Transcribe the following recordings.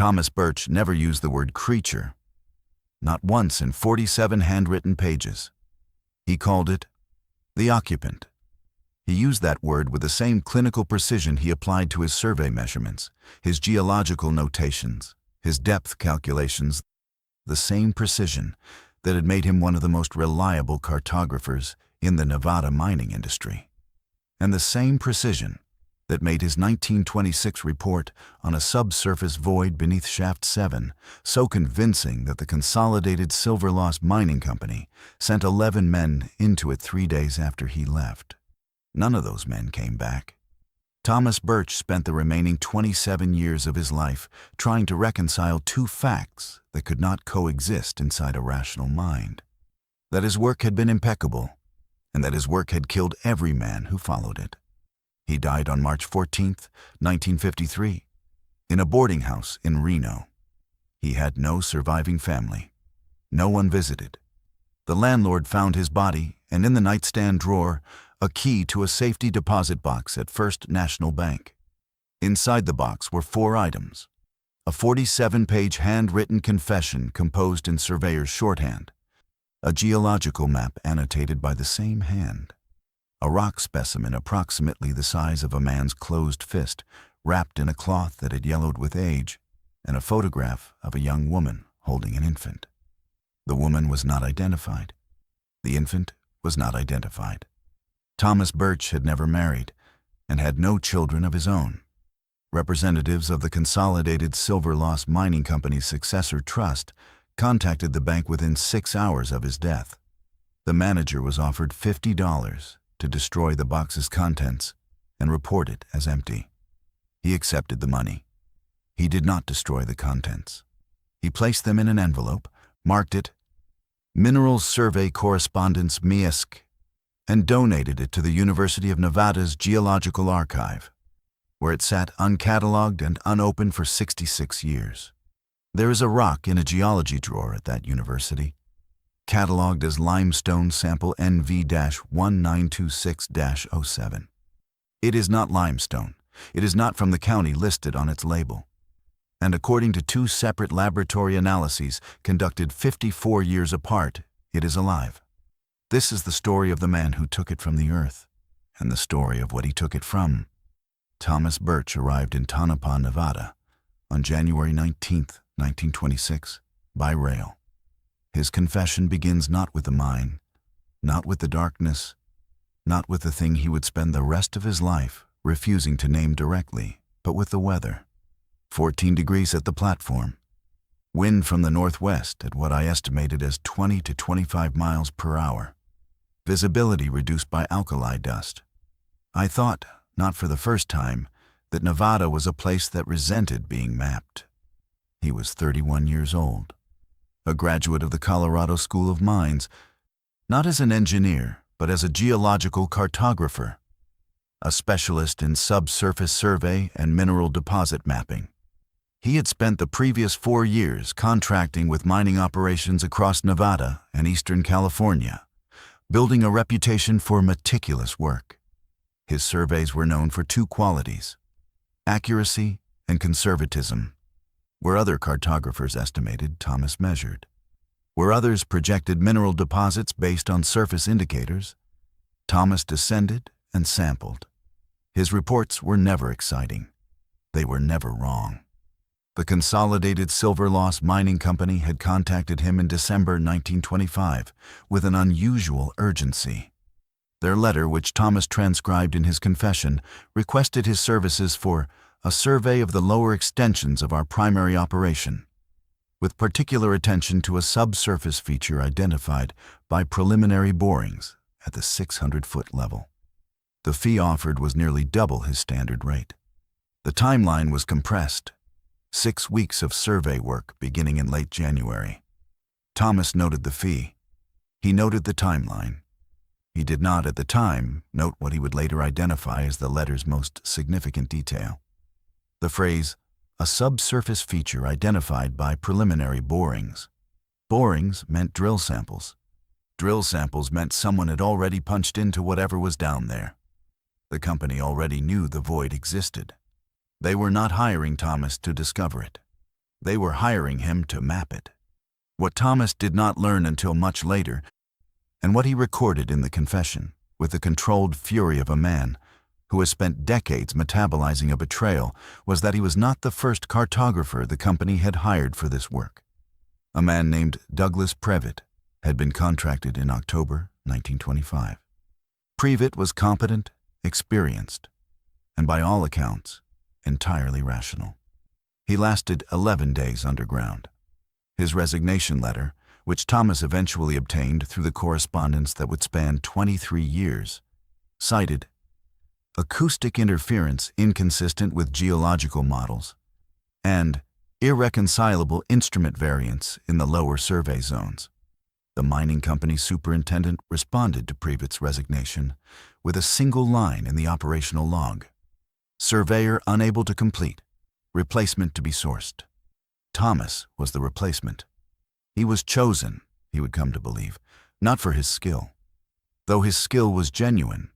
Thomas Birch never used the word creature, not once in 47 handwritten pages. He called it the occupant. He used that word with the same clinical precision he applied to his survey measurements, his geological notations, his depth calculations, the same precision that had made him one of the most reliable cartographers in the Nevada mining industry, and the same precision that made his 1926 report on a subsurface void beneath Shaft 7 so convincing that the Consolidated Silver-Loss Mining Company sent 11 men into it 3 days after he left. None of those men came back. Thomas Birch spent the remaining 27 years of his life trying to reconcile two facts that could not coexist inside a rational mind: that his work had been impeccable, and that his work had killed every man who followed it. He died on March 14, 1953, in a boarding house in Reno. He had no surviving family. No one visited. The landlord found his body, and in the nightstand drawer, a key to a safety deposit box at First National Bank. Inside the box were 4 items: a 47-page handwritten confession composed in surveyor's shorthand, a geological map annotated by the same hand, a rock specimen approximately the size of a man's closed fist, wrapped in a cloth that had yellowed with age, and a photograph of a young woman holding an infant. The woman was not identified. The infant was not identified. Thomas Birch had never married and had no children of his own. Representatives of the Consolidated Silver-Loss Mining Company's successor trust contacted the bank within 6 hours of his death. The manager was offered $50 to destroy the box's contents and report it as empty. He accepted the money. He did not destroy the contents. He placed them in an envelope, marked it Minerals Survey Correspondence MISC, and donated it to the University of Nevada's Geological Archive, where it sat uncatalogued and unopened for 66 years. There is a rock in a geology drawer at that university, catalogued as limestone sample NV-1926-07. It is not limestone. It is not from the county listed on its label. And according to 2 separate laboratory analyses conducted 54 years apart, it is alive. This is the story of the man who took it from the earth, and the story of what he took it from. Thomas Birch arrived in Tonopah, Nevada, on January 19, 1926, by rail. His confession begins not with the mine, not with the darkness, not with the thing he would spend the rest of his life refusing to name directly, but with the weather. 14 degrees at the platform. Wind from the northwest at what I estimated as 20 to 25 miles per hour. Visibility reduced by alkali dust. I thought, not for the first time, that Nevada was a place that resented being mapped. He was 31 years old, a graduate of the Colorado School of Mines, not as an engineer, but as a geological cartographer, a specialist in subsurface survey and mineral deposit mapping. He had spent the previous 4 years contracting with mining operations across Nevada and Eastern California, building a reputation for meticulous work. His surveys were known for 2 qualities: accuracy and conservatism. Where other cartographers estimated, Thomas measured. Where others projected mineral deposits based on surface indicators, Thomas descended and sampled. His reports were never exciting. They were never wrong. The Consolidated Silver-Loss Mining Company had contacted him in December 1925 with an unusual urgency. Their letter, which Thomas transcribed in his confession, requested his services for a survey of the lower extensions of our primary operation, with particular attention to a subsurface feature identified by preliminary borings at the 600-foot level. The fee offered was nearly double his standard rate. The timeline was compressed. 6 weeks of survey work beginning in late January. Thomas noted the fee. He noted the timeline. He did not, at the time, note what he would later identify as the letter's most significant detail. The phrase, a subsurface feature identified by preliminary borings. Borings meant drill samples. Drill samples meant someone had already punched into whatever was down there. The company already knew the void existed. They were not hiring Thomas to discover it. They were hiring him to map it. What Thomas did not learn until much later, and what he recorded in the confession, with the controlled fury of a man who has spent decades metabolizing a betrayal, was that he was not the first cartographer the company had hired for this work. A man named Douglas Previtt had been contracted in October 1925. Previtt was competent, experienced, and by all accounts, entirely rational. He lasted 11 days underground. His resignation letter, which Thomas eventually obtained through the correspondence that would span 23 years, cited acoustic interference inconsistent with geological models and irreconcilable instrument variance in the lower survey zones. The mining company's superintendent responded to Previtt's resignation with a single line in the operational log: surveyor unable to complete, replacement to be sourced. Thomas was the replacement. He was chosen, he would come to believe, not for his skill, though his skill was genuine,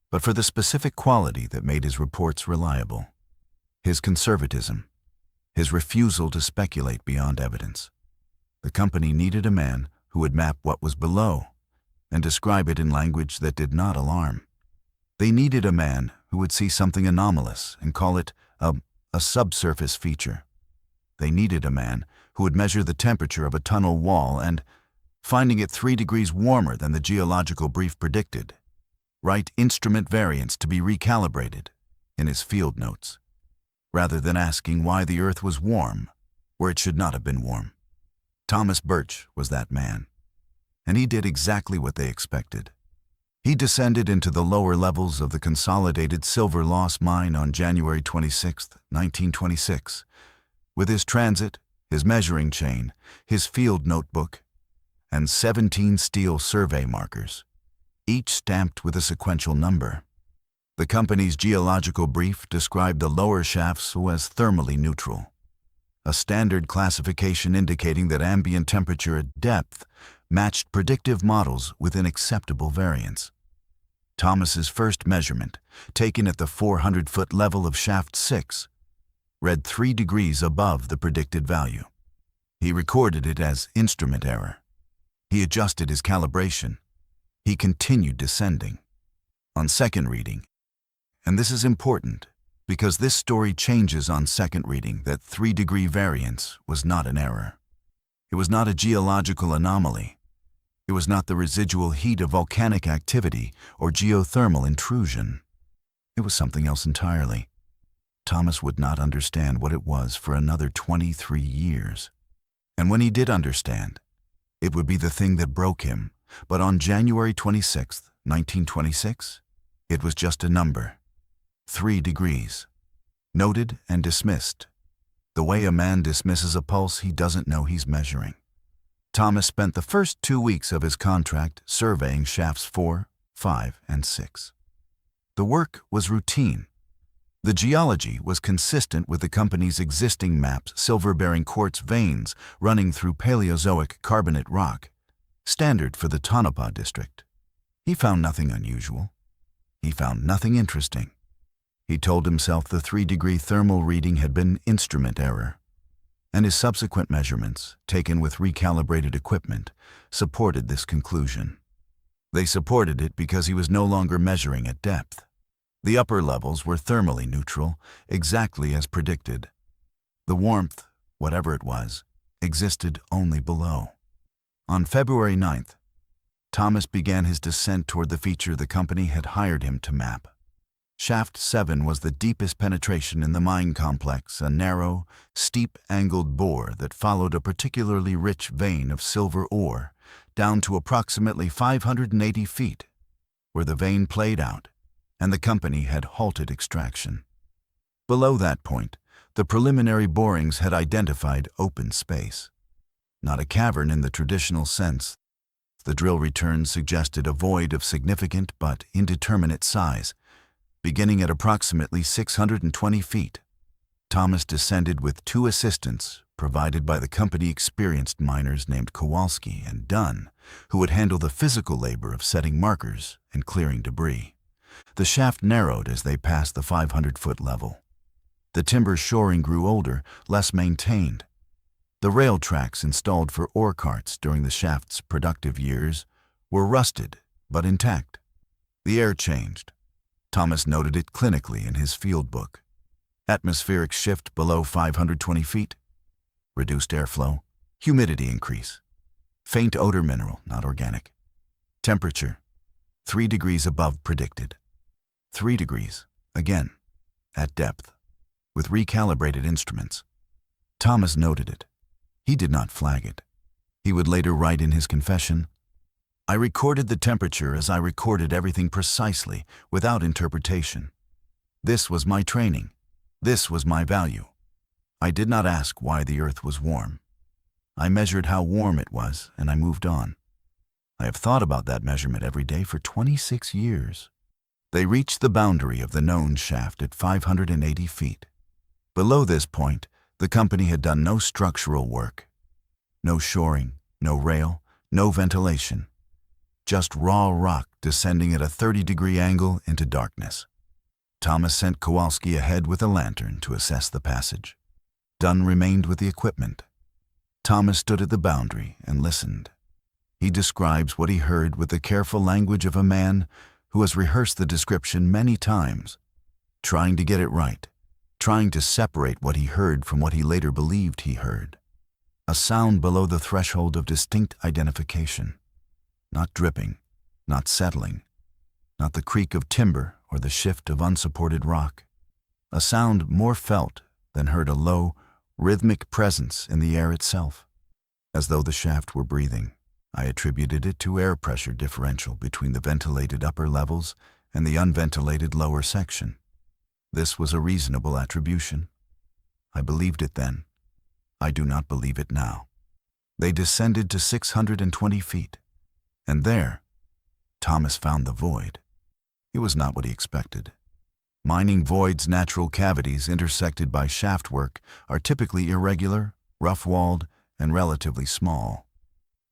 but for the specific quality that made his reports reliable: his conservatism, his refusal to speculate beyond evidence. The company needed a man who would map what was below and describe it in language that did not alarm. They needed a man who would see something anomalous and call it a subsurface feature. They needed a man who would measure the temperature of a tunnel wall and, finding it 3 degrees warmer than the geological brief predicted, write instrument variance to be recalibrated in his field notes, rather than asking why the earth was warm where it should not have been warm. Thomas Birch was that man, and he did exactly what they expected. He descended into the lower levels of the Consolidated Silver-Loss Mine on January 26, 1926, with his transit, his measuring chain, his field notebook, and 17 steel survey markers, each stamped with a sequential number. The company's geological brief described the lower shafts as thermally neutral, a standard classification indicating that ambient temperature at depth matched predictive models within acceptable variance. Thomas's first measurement, taken at the 400-foot level of shaft 6, read 3 degrees above the predicted value. He recorded it as instrument error. He adjusted his calibration. He continued descending. On second reading, and this is important because this story changes on second reading, that 3-degree variance was not an error. It was not a geological anomaly. It was not the residual heat of volcanic activity or geothermal intrusion. It was something else entirely. Thomas would not understand what it was for another 23 years. And when he did understand, it would be the thing that broke him. But on January 26, 1926, it was just a number. 3 degrees. Noted and dismissed. The way a man dismisses a pulse he doesn't know he's measuring. Thomas spent the first 2 weeks of his contract surveying shafts 4, 5, and 6. The work was routine. The geology was consistent with the company's existing maps, silver-bearing quartz veins running through Paleozoic carbonate rock, standard for the Tonopah district. He found nothing unusual. He found nothing interesting. He told himself the 3-degree thermal reading had been instrument error, and his subsequent measurements, taken with recalibrated equipment, supported this conclusion. They supported it because he was no longer measuring at depth. The upper levels were thermally neutral, exactly as predicted. The warmth, whatever it was, existed only below. On February 9th, Thomas began his descent toward the feature the company had hired him to map. Shaft 7 was the deepest penetration in the mine complex, a narrow, steep-angled bore that followed a particularly rich vein of silver ore down to approximately 580 feet, where the vein played out, and the company had halted extraction. Below that point, the preliminary borings had identified open space. Not a cavern in the traditional sense. The drill returns suggested a void of significant but indeterminate size, beginning at approximately 620 feet. Thomas descended with 2 assistants provided by the company experienced miners named Kowalski and Dunn, who would handle the physical labor of setting markers and clearing debris. The shaft narrowed as they passed the 500-foot level. The timber shoring grew older, less maintained, The rail tracks installed for ore carts during the shaft's productive years were rusted but intact. The air changed. Thomas noted it clinically in his field book. Atmospheric shift below 520 feet. Reduced airflow. Humidity increase. Faint odor mineral, not organic. Temperature, 3 degrees above predicted. 3 degrees, again, at depth, with recalibrated instruments. Thomas noted it. He did not flag it. He would later write in his confession, "I recorded the temperature as I recorded everything precisely, without interpretation. This was my training. This was my value. I did not ask why the earth was warm. I measured how warm it was, and I moved on. I have thought about that measurement every day for 26 years. They reached the boundary of the known shaft at 580 feet. Below this point, the company had done no structural work. No shoring, no rail, no ventilation. Just raw rock descending at a 30-degree angle into darkness. Thomas sent Kowalski ahead with a lantern to assess the passage. Dunn remained with the equipment. Thomas stood at the boundary and listened. He describes what he heard with the careful language of a man who has rehearsed the description many times, trying to get it right, trying to separate what he heard from what he later believed he heard. A sound below the threshold of distinct identification. Not dripping, not settling, not the creak of timber or the shift of unsupported rock. A sound more felt than heard, a low, rhythmic presence in the air itself, as though the shaft were breathing. I attributed it to air pressure differential between the ventilated upper levels and the unventilated lower section. This was a reasonable attribution. I believed it then. I do not believe it now. They descended to 620 feet, and there, Thomas found the void. It was not what he expected. Mining voids' natural cavities intersected by shaft work are typically irregular, rough-walled, and relatively small.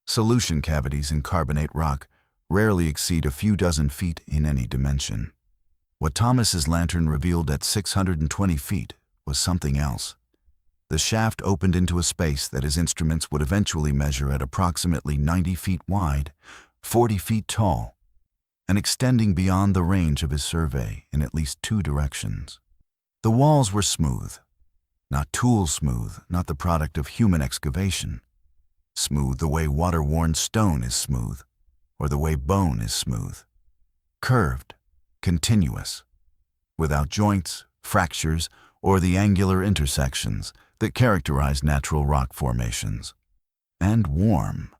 Solution cavities in carbonate rock rarely exceed a few dozen feet in any dimension. What Thomas's lantern revealed at 620 feet was something else. The shaft opened into a space that his instruments would eventually measure at approximately 90 feet wide, 40 feet tall, and extending beyond the range of his survey in at least 2 directions. The walls were smooth, not tool smooth, not the product of human excavation. Smooth the way water-worn stone is smooth, or the way bone is smooth. Curved, continuous, without joints, fractures, or the angular intersections that characterize natural rock formations. And warm.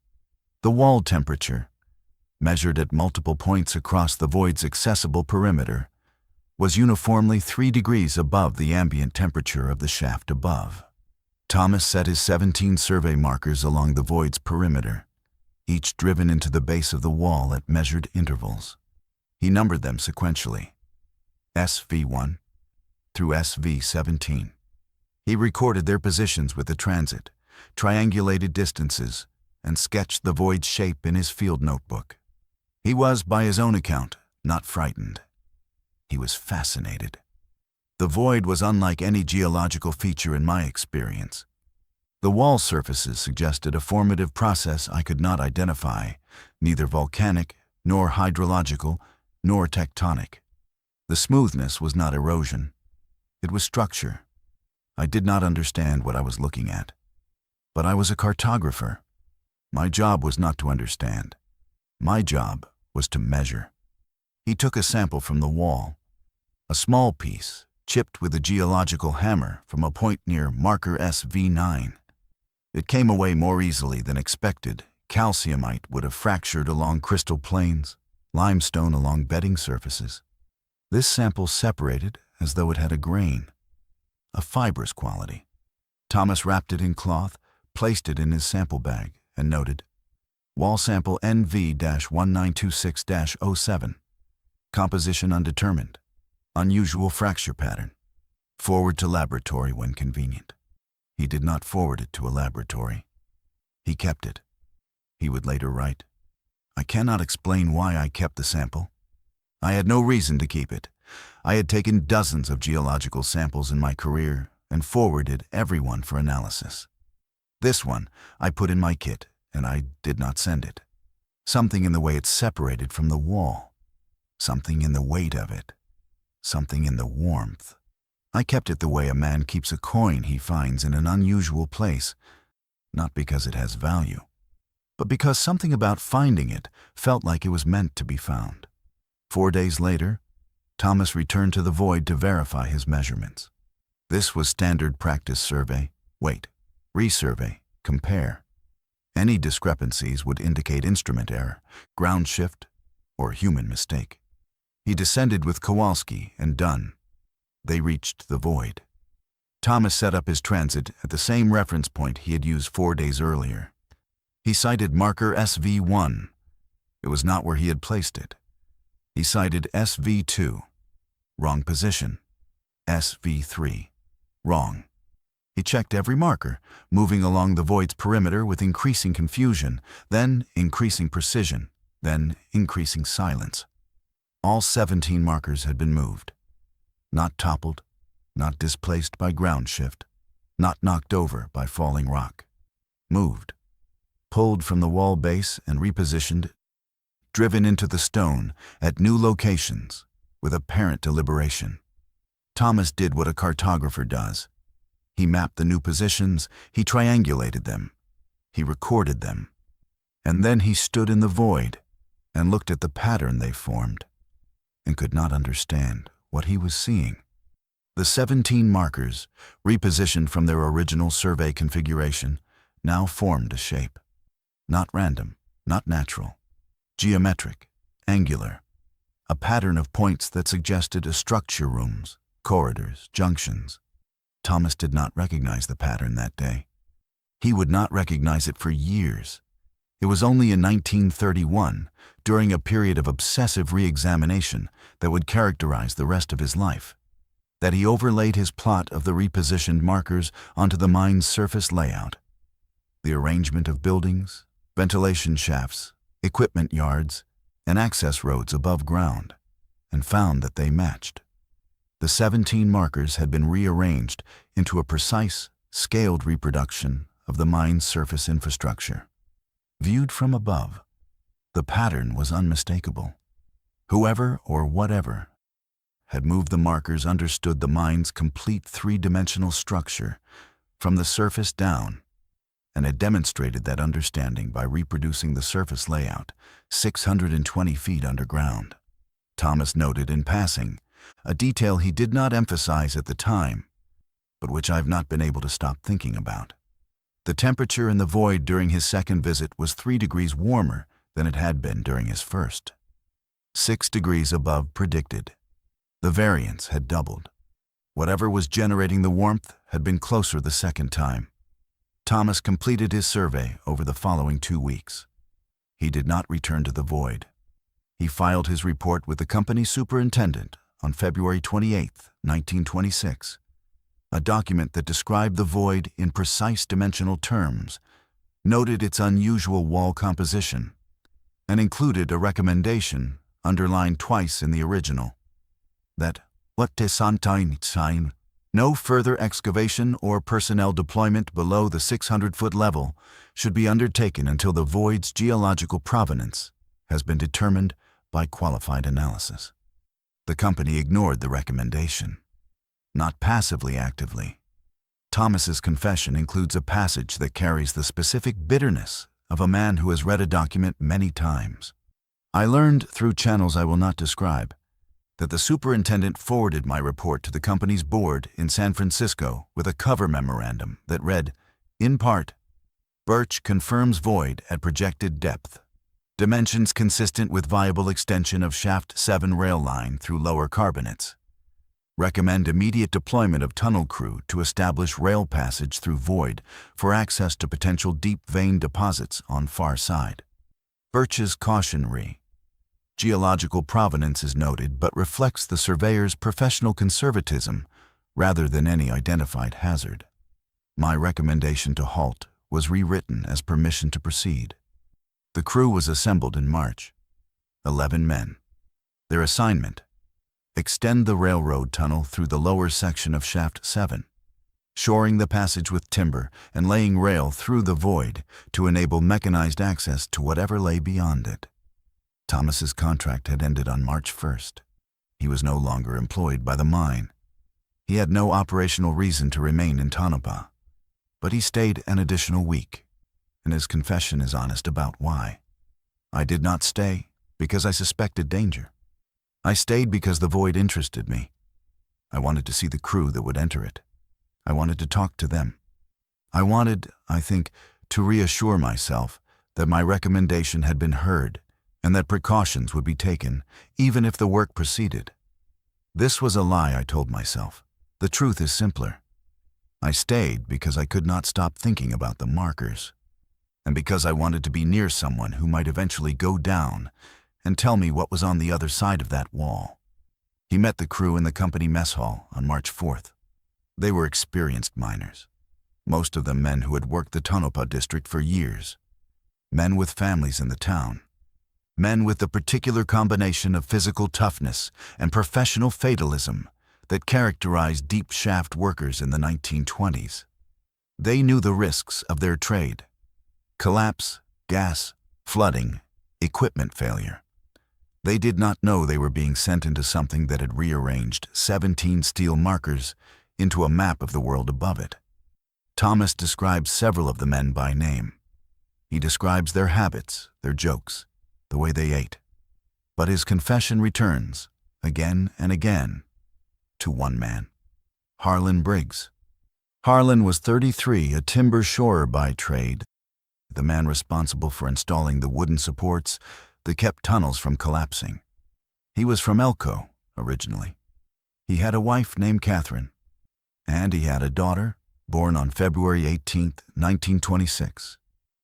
The wall temperature, measured at multiple points across the void's accessible perimeter, was uniformly 3 degrees above the ambient temperature of the shaft above. Thomas set his 17 survey markers along the void's perimeter, each driven into the base of the wall at measured intervals. He numbered them sequentially, SV1 through SV17. He recorded their positions with the transit, triangulated distances, and sketched the void's shape in his field notebook. He was, by his own account, not frightened. He was fascinated. The void was unlike any geological feature in my experience. The wall surfaces suggested a formative process I could not identify, neither volcanic, nor hydrological, nor tectonic. The smoothness was not erosion. It was structure. I did not understand what I was looking at. But I was a cartographer. My job was not to understand. My job was to measure. He took a sample from the wall, a small piece, chipped with a geological hammer from a point near marker SV9. It came away more easily than expected. Calciumite would have fractured along crystal plains, limestone along bedding surfaces. This sample separated as though it had a grain, a fibrous quality. Thomas wrapped it in cloth, placed it in his sample bag, and noted, "Wall sample NV-1926-07. Composition undetermined. Unusual fracture pattern. Forward to laboratory when convenient." He did not forward it to a laboratory. He kept it. He would later write, "I cannot explain why I kept the sample. I had no reason to keep it. I had taken dozens of geological samples in my career and forwarded every one for analysis. This one I put in my kit, and I did not send it. Something in the way it's separated from the wall. Something in the weight of it. Something in the warmth. I kept it the way a man keeps a coin he finds in an unusual place, not because it has value, but because something about finding it felt like it was meant to be found. 4 days later, Thomas returned to the void to verify his measurements. This was standard practice: survey, wait, resurvey, compare. Any discrepancies would indicate instrument error, ground shift, or human mistake. He descended with Kowalski and Dunn. They reached the void. Thomas set up his transit at the same reference point he had used 4 days earlier. He cited marker SV1. It was not where he had placed it. He cited SV2. Wrong position. SV3. Wrong. He checked every marker, moving along the void's perimeter with increasing confusion, then increasing precision, then increasing silence. All 17 markers had been moved. Not toppled, not displaced by ground shift, not knocked over by falling rock. Moved. Pulled from the wall base and repositioned, driven into the stone at new locations with apparent deliberation. Thomas did what a cartographer does. He mapped the new positions, he triangulated them, he recorded them, and then he stood in the void and looked at the pattern they formed and could not understand what he was seeing. The 17 markers, repositioned from their original survey configuration, now formed a shape. Not random, not natural, geometric, angular, a pattern of points that suggested a structure: rooms, corridors, junctions. Thomas did not recognize the pattern that day. He would not recognize it for years. It was only in 1931, during a period of obsessive re-examination that would characterize the rest of his life, that he overlaid his plot of the repositioned markers onto the mine's surface layout. The arrangement of buildings, ventilation shafts, equipment yards, and access roads above ground, and found that they matched. The 17 markers had been rearranged into a precise, scaled reproduction of the mine's surface infrastructure. Viewed from above, the pattern was unmistakable. Whoever or whatever had moved the markers understood the mine's complete three-dimensional structure from the surface down, and had demonstrated that understanding by reproducing the surface layout 620 feet underground. Thomas noted in passing a detail he did not emphasize at the time, but which I've not been able to stop thinking about. The temperature in the void during his second visit was 3 degrees warmer than it had been during his first. 6 degrees above predicted. The variance had doubled. Whatever was generating the warmth had been closer the second time. Thomas completed his survey over the following 2 weeks. He did not return to the void. He filed his report with the company superintendent on February 28, 1926, a document that described the void in precise dimensional terms, noted its unusual wall composition, and included a recommendation, underlined twice in the original, that no further excavation or personnel deployment below the 600-foot level should be undertaken until the void's geological provenance has been determined by qualified analysis. The company ignored the recommendation, not passively, actively. Thomas's confession includes a passage that carries the specific bitterness of a man who has read a document many times. I learned through channels I will not describe that the superintendent forwarded my report to the company's board in San Francisco with a cover memorandum that read, in part, Birch confirms void at projected depth. Dimensions consistent with viable extension of shaft 7 rail line through lower carbonates. Recommend immediate deployment of tunnel crew to establish rail passage through void for access to potential deep vein deposits on far side. Birch's caution re. Geological provenance is noted but reflects the surveyor's professional conservatism rather than any identified hazard. My recommendation to halt was rewritten as permission to proceed. The crew was assembled in March. 11 men. Their assignment: extend the railroad tunnel through the lower section of shaft 7. shoring the passage with timber and laying rail through the void to enable mechanized access to whatever lay beyond it. Thomas's contract had ended on March 1st. He was no longer employed by the mine. He had no operational reason to remain in Tonopah, but he stayed an additional week, and his confession is honest about why. I did not stay because I suspected danger. I stayed because the void interested me. I wanted to see the crew that would enter it. I wanted to talk to them. I wanted, I think, to reassure myself that my recommendation had been heard and that precautions would be taken, even if the work proceeded. This was a lie, I told myself. The truth is simpler. I stayed because I could not stop thinking about the markers, and because I wanted to be near someone who might eventually go down and tell me what was on the other side of that wall. He met the crew in the company mess hall on March 4th. They were experienced miners, most of them men who had worked the Tonopah district for years, men with families in the town, men with the particular combination of physical toughness and professional fatalism that characterized deep shaft workers in the 1920s. They knew the risks of their trade: collapse, gas, flooding, equipment failure. They did not know they were being sent into something that had rearranged 17 steel markers into a map of the world above it. Thomas describes several of the men by name. He describes their habits, their jokes, the way they ate. But his confession returns, again and again, to one man: Harlan Briggs. Harlan was 33, a timber shorer by trade, the man responsible for installing the wooden supports that kept tunnels from collapsing. He was from Elko, originally. He had a wife named Catherine, and he had a daughter born on February 18, 1926,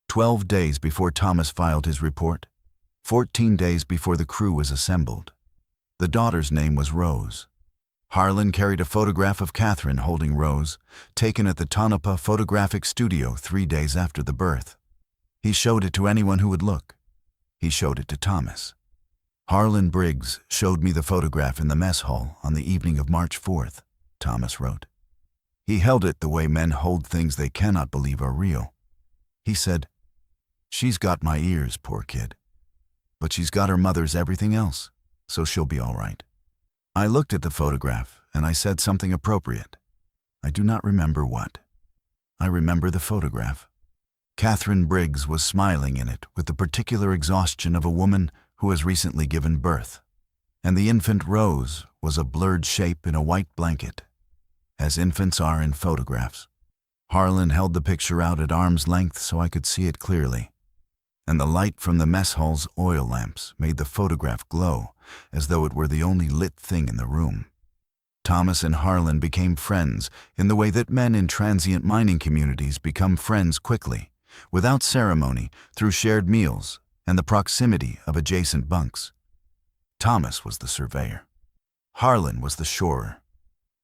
12 days before Thomas filed his report, 14 days before the crew was assembled. The daughter's name was Rose. Harlan carried a photograph of Catherine holding Rose, taken at the Tonopah Photographic Studio 3 days after the birth. He showed it to anyone who would look. He showed it to Thomas. Harlan Briggs showed me the photograph in the mess hall on the evening of March 4th, Thomas wrote. He held it the way men hold things they cannot believe are real. He said, "She's got my ears, poor kid. But she's got her mother's everything else, so she'll be all right." I looked at the photograph and I said something appropriate. I do not remember what. I remember the photograph. Catherine Briggs was smiling in it with the particular exhaustion of a woman who has recently given birth, and the infant Rose was a blurred shape in a white blanket, as infants are in photographs. Harlan held the picture out at arm's length so I could see it clearly, and the light from the mess hall's oil lamps made the photograph glow as though it were the only lit thing in the room. Thomas and Harlan became friends in the way that men in transient mining communities become friends quickly, without ceremony, through shared meals and the proximity of adjacent bunks. Thomas was the surveyor. Harlan was the shorer.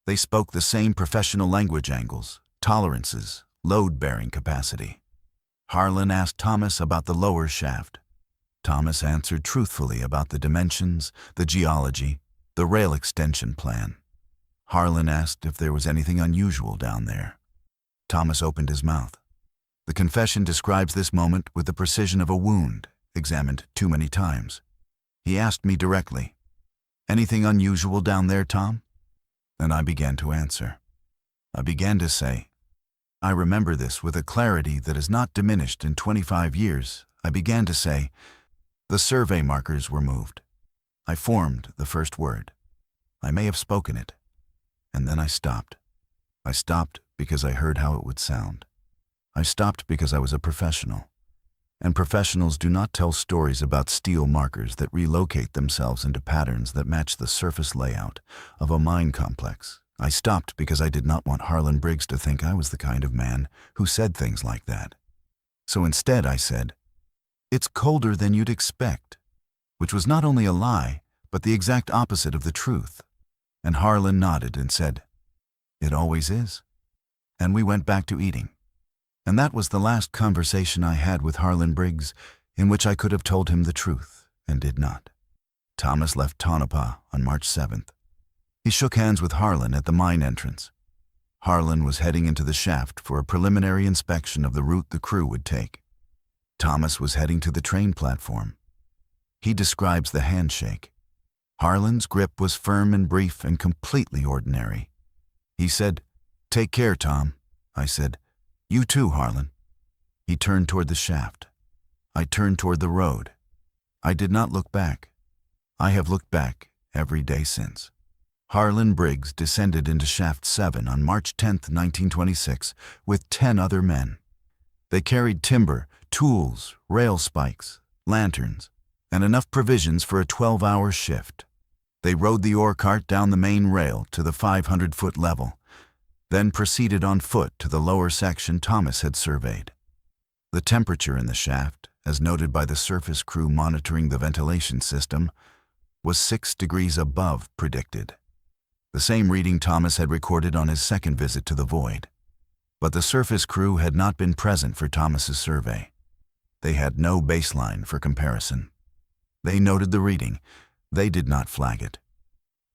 They spoke the same professional language angles, tolerances, load-bearing capacity. Harlan asked Thomas about the lower shaft. Thomas answered truthfully about the dimensions, the geology, the rail extension plan. Harlan asked if there was anything unusual down there. Thomas opened his mouth. The confession describes this moment with the precision of a wound examined too many times. He asked me directly, "Anything unusual down there, Tom?" And I began to answer. I began to say, I remember this with a clarity that has not diminished in 25 years. I began to say, the survey markers were moved. I formed the first word. I may have spoken it. And then I stopped. I stopped because I heard how it would sound. I stopped because I was a professional. And professionals do not tell stories about steel markers that relocate themselves into patterns that match the surface layout of a mine complex. I stopped because I did not want Harlan Briggs to think I was the kind of man who said things like that. So instead I said, "It's colder than you'd expect," which was not only a lie, but the exact opposite of the truth. And Harlan nodded and said, "It always is." And we went back to eating. And that was the last conversation I had with Harlan Briggs in which I could have told him the truth and did not. Thomas left Tonopah on March 7th. He shook hands with Harlan at the mine entrance. Harlan was heading into the shaft for a preliminary inspection of the route the crew would take. Thomas was heading to the train platform. He describes the handshake. Harlan's grip was firm and brief and completely ordinary. He said, "Take care, Tom." I said, "You too, Harlan." He turned toward the shaft. I turned toward the road. I did not look back. I have looked back every day since. Harlan Briggs descended into Shaft 7 on March 10, 1926, with 10 other men. They carried timber, tools, rail spikes, lanterns, and enough provisions for a 12-hour shift. They rode the ore cart down the main rail to the 500-foot level, then proceeded on foot to the lower section Thomas had surveyed. The temperature in the shaft, as noted by the surface crew monitoring the ventilation system, was 6 degrees above predicted. The same reading Thomas had recorded on his second visit to the void. But the surface crew had not been present for Thomas's survey. They had no baseline for comparison. They noted the reading. They did not flag it.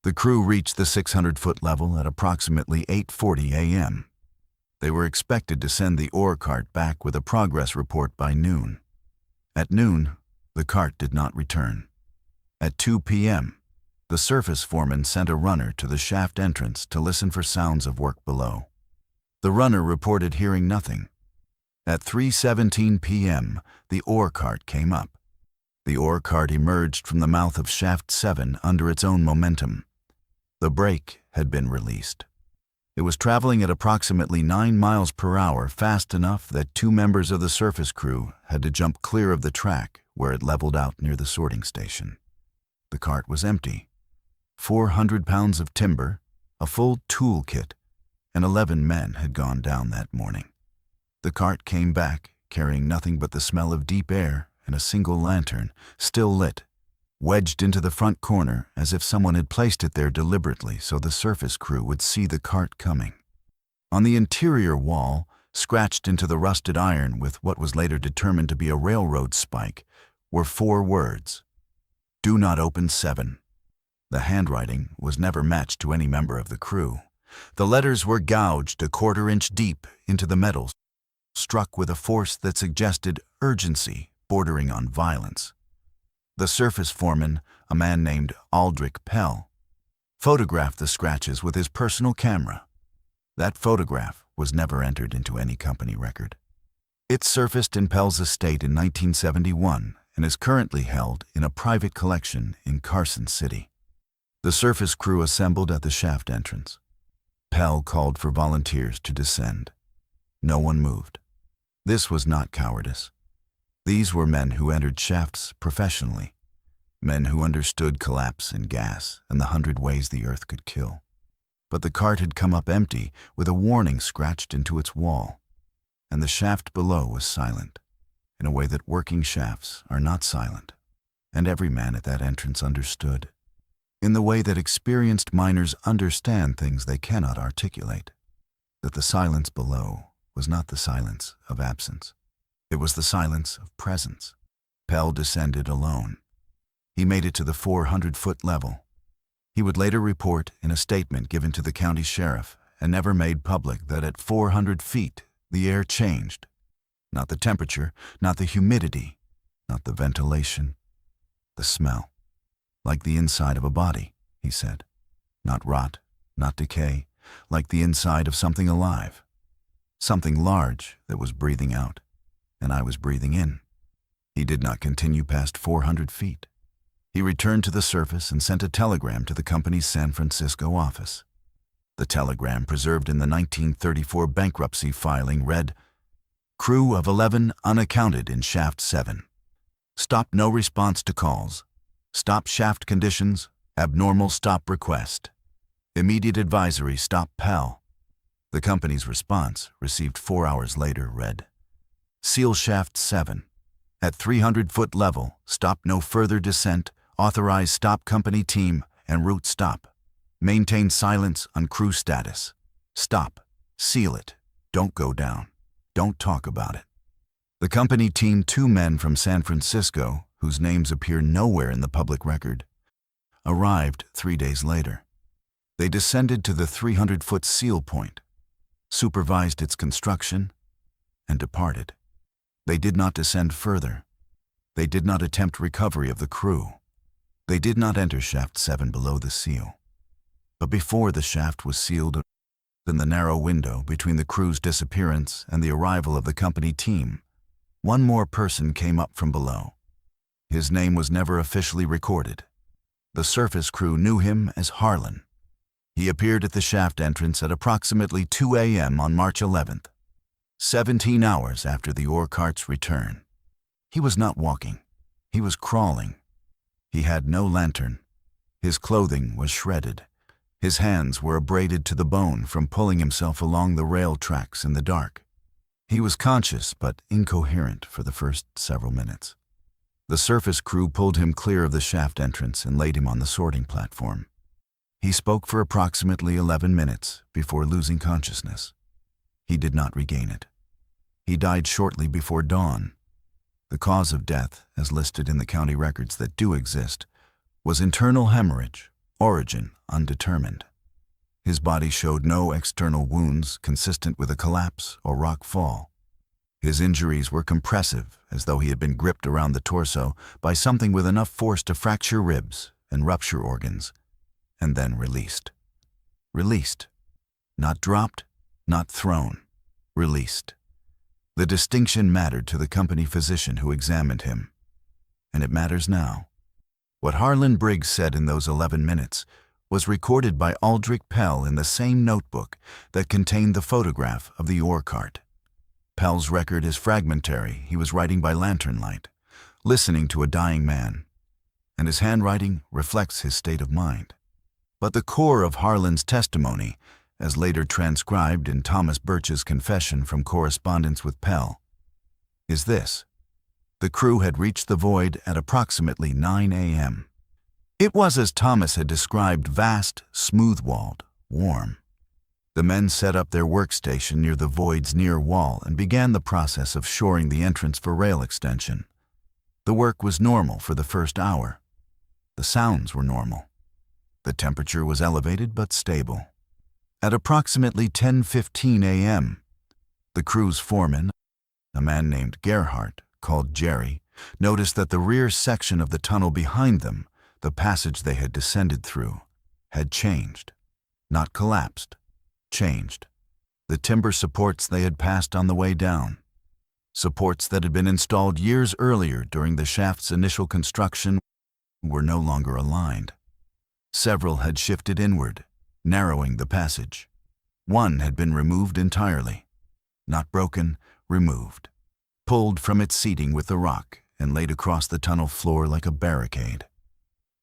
The crew reached the 600-foot level at approximately 8:40 a.m. They were expected to send the ore cart back with a progress report by noon. At noon, the cart did not return. At 2 p.m., the surface foreman sent a runner to the shaft entrance to listen for sounds of work below. The runner reported hearing nothing. At 3:17 p.m., the ore cart came up. The ore cart emerged from the mouth of Shaft 7 under its own momentum. The brake had been released. It was traveling at approximately 9 miles per hour, fast enough that 2 members of the surface crew had to jump clear of the track where it leveled out near the sorting station. The cart was empty. 400 pounds of timber, a full tool kit, and 11 men had gone down that morning. The cart came back, carrying nothing but the smell of deep air and a single lantern, still lit, wedged into the front corner as if someone had placed it there deliberately so the surface crew would see the cart coming. On the interior wall, scratched into the rusted iron with what was later determined to be a railroad spike, were 4 words: "Do not open 7." The handwriting was never matched to any member of the crew. The letters were gouged a 1/4 inch deep into the metal, struck with a force that suggested urgency bordering on violence. The surface foreman, a man named Aldrich Pell, photographed the scratches with his personal camera. That photograph was never entered into any company record. It surfaced in Pell's estate in 1971 and is currently held in a private collection in Carson City. The surface crew assembled at the shaft entrance. Pell called for volunteers to descend. No one moved. This was not cowardice. These were men who entered shafts professionally, men who understood collapse and gas and the 100 ways the earth could kill. But the cart had come up empty with a warning scratched into its wall, and the shaft below was silent, in a way that working shafts are not silent, and every man at that entrance understood, in the way that experienced miners understand things they cannot articulate, that the silence below was not the silence of absence. It was the silence of presence. Pell descended alone. He made it to the 400-foot level. He would later report in a statement given to the county sheriff and never made public that at 400 feet the air changed. Not the temperature, not the humidity, not the ventilation, the smell. Like the inside of a body, he said. Not rot, not decay, like the inside of something alive. Something large that was breathing out, and I was breathing in. He did not continue past 400 feet. He returned to the surface and sent a telegram to the company's San Francisco office. The telegram, preserved in the 1934 bankruptcy filing, read, "Crew of 11 unaccounted in Shaft 7. Stop, no response to calls. Stop shaft conditions, abnormal stop request. Immediate advisory, stop Pell." The company's response, received 4 hours later, read, "Seal Shaft 7. At 300-foot level, stop no further descent, authorize stop company team and route stop. Maintain silence on crew status. Stop. Seal it. Don't go down. Don't talk about it." The company team, 2 men from San Francisco, whose names appear nowhere in the public record, arrived 3 days later. They descended to the 300-foot seal point. supervised its construction, and departed. They did not descend further. They did not attempt recovery of the crew. They did not enter Shaft 7 below the seal. But before the shaft was sealed, in the narrow window between the crew's disappearance and the arrival of the company team, one more person came up from below. His name was never officially recorded. The surface crew knew him as Harlan. He appeared at the shaft entrance at approximately 2 a.m. on March 11th, 17 hours after the ore cart's return. He was not walking. He was crawling. He had no lantern. His clothing was shredded. His hands were abraded to the bone from pulling himself along the rail tracks in the dark. He was conscious but incoherent for the first several minutes. The surface crew pulled him clear of the shaft entrance and laid him on the sorting platform. He spoke for approximately 11 minutes before losing consciousness. He did not regain it. He died shortly before dawn. The cause of death, as listed in the county records that do exist, was internal hemorrhage, origin undetermined. His body showed no external wounds consistent with a collapse or rock fall. His injuries were compressive, as though he had been gripped around the torso by something with enough force to fracture ribs and rupture organs, and then released. Released. Not dropped, not thrown. Released. The distinction mattered to the company physician who examined him. And it matters now. What Harlan Briggs said in those 11 minutes was recorded by Aldrich Pell in the same notebook that contained the photograph of the ore cart. Pell's record is fragmentary. He was writing by lantern light, listening to a dying man, and his handwriting reflects his state of mind. But the core of Harlan's testimony, as later transcribed in Thomas Birch's confession from correspondence with Pell, is this. The crew had reached the void at approximately 9 a.m. It was, as Thomas had described, vast, smooth-walled, warm. The men set up their workstation near the void's near wall and began the process of shoring the entrance for rail extension. The work was normal for the first hour. The sounds were normal. The temperature was elevated but stable. At approximately 10:15 a.m., the crew's foreman, a man named Gerhardt, called Jerry, noticed that the rear section of the tunnel behind them, the passage they had descended through, had changed. Not collapsed. Changed. The timber supports they had passed on the way down, supports that had been installed years earlier during the shaft's initial construction, were no longer aligned. Several had shifted inward, narrowing the passage. One had been removed entirely. Not broken, removed. Pulled from its seating with the rock and laid across the tunnel floor like a barricade.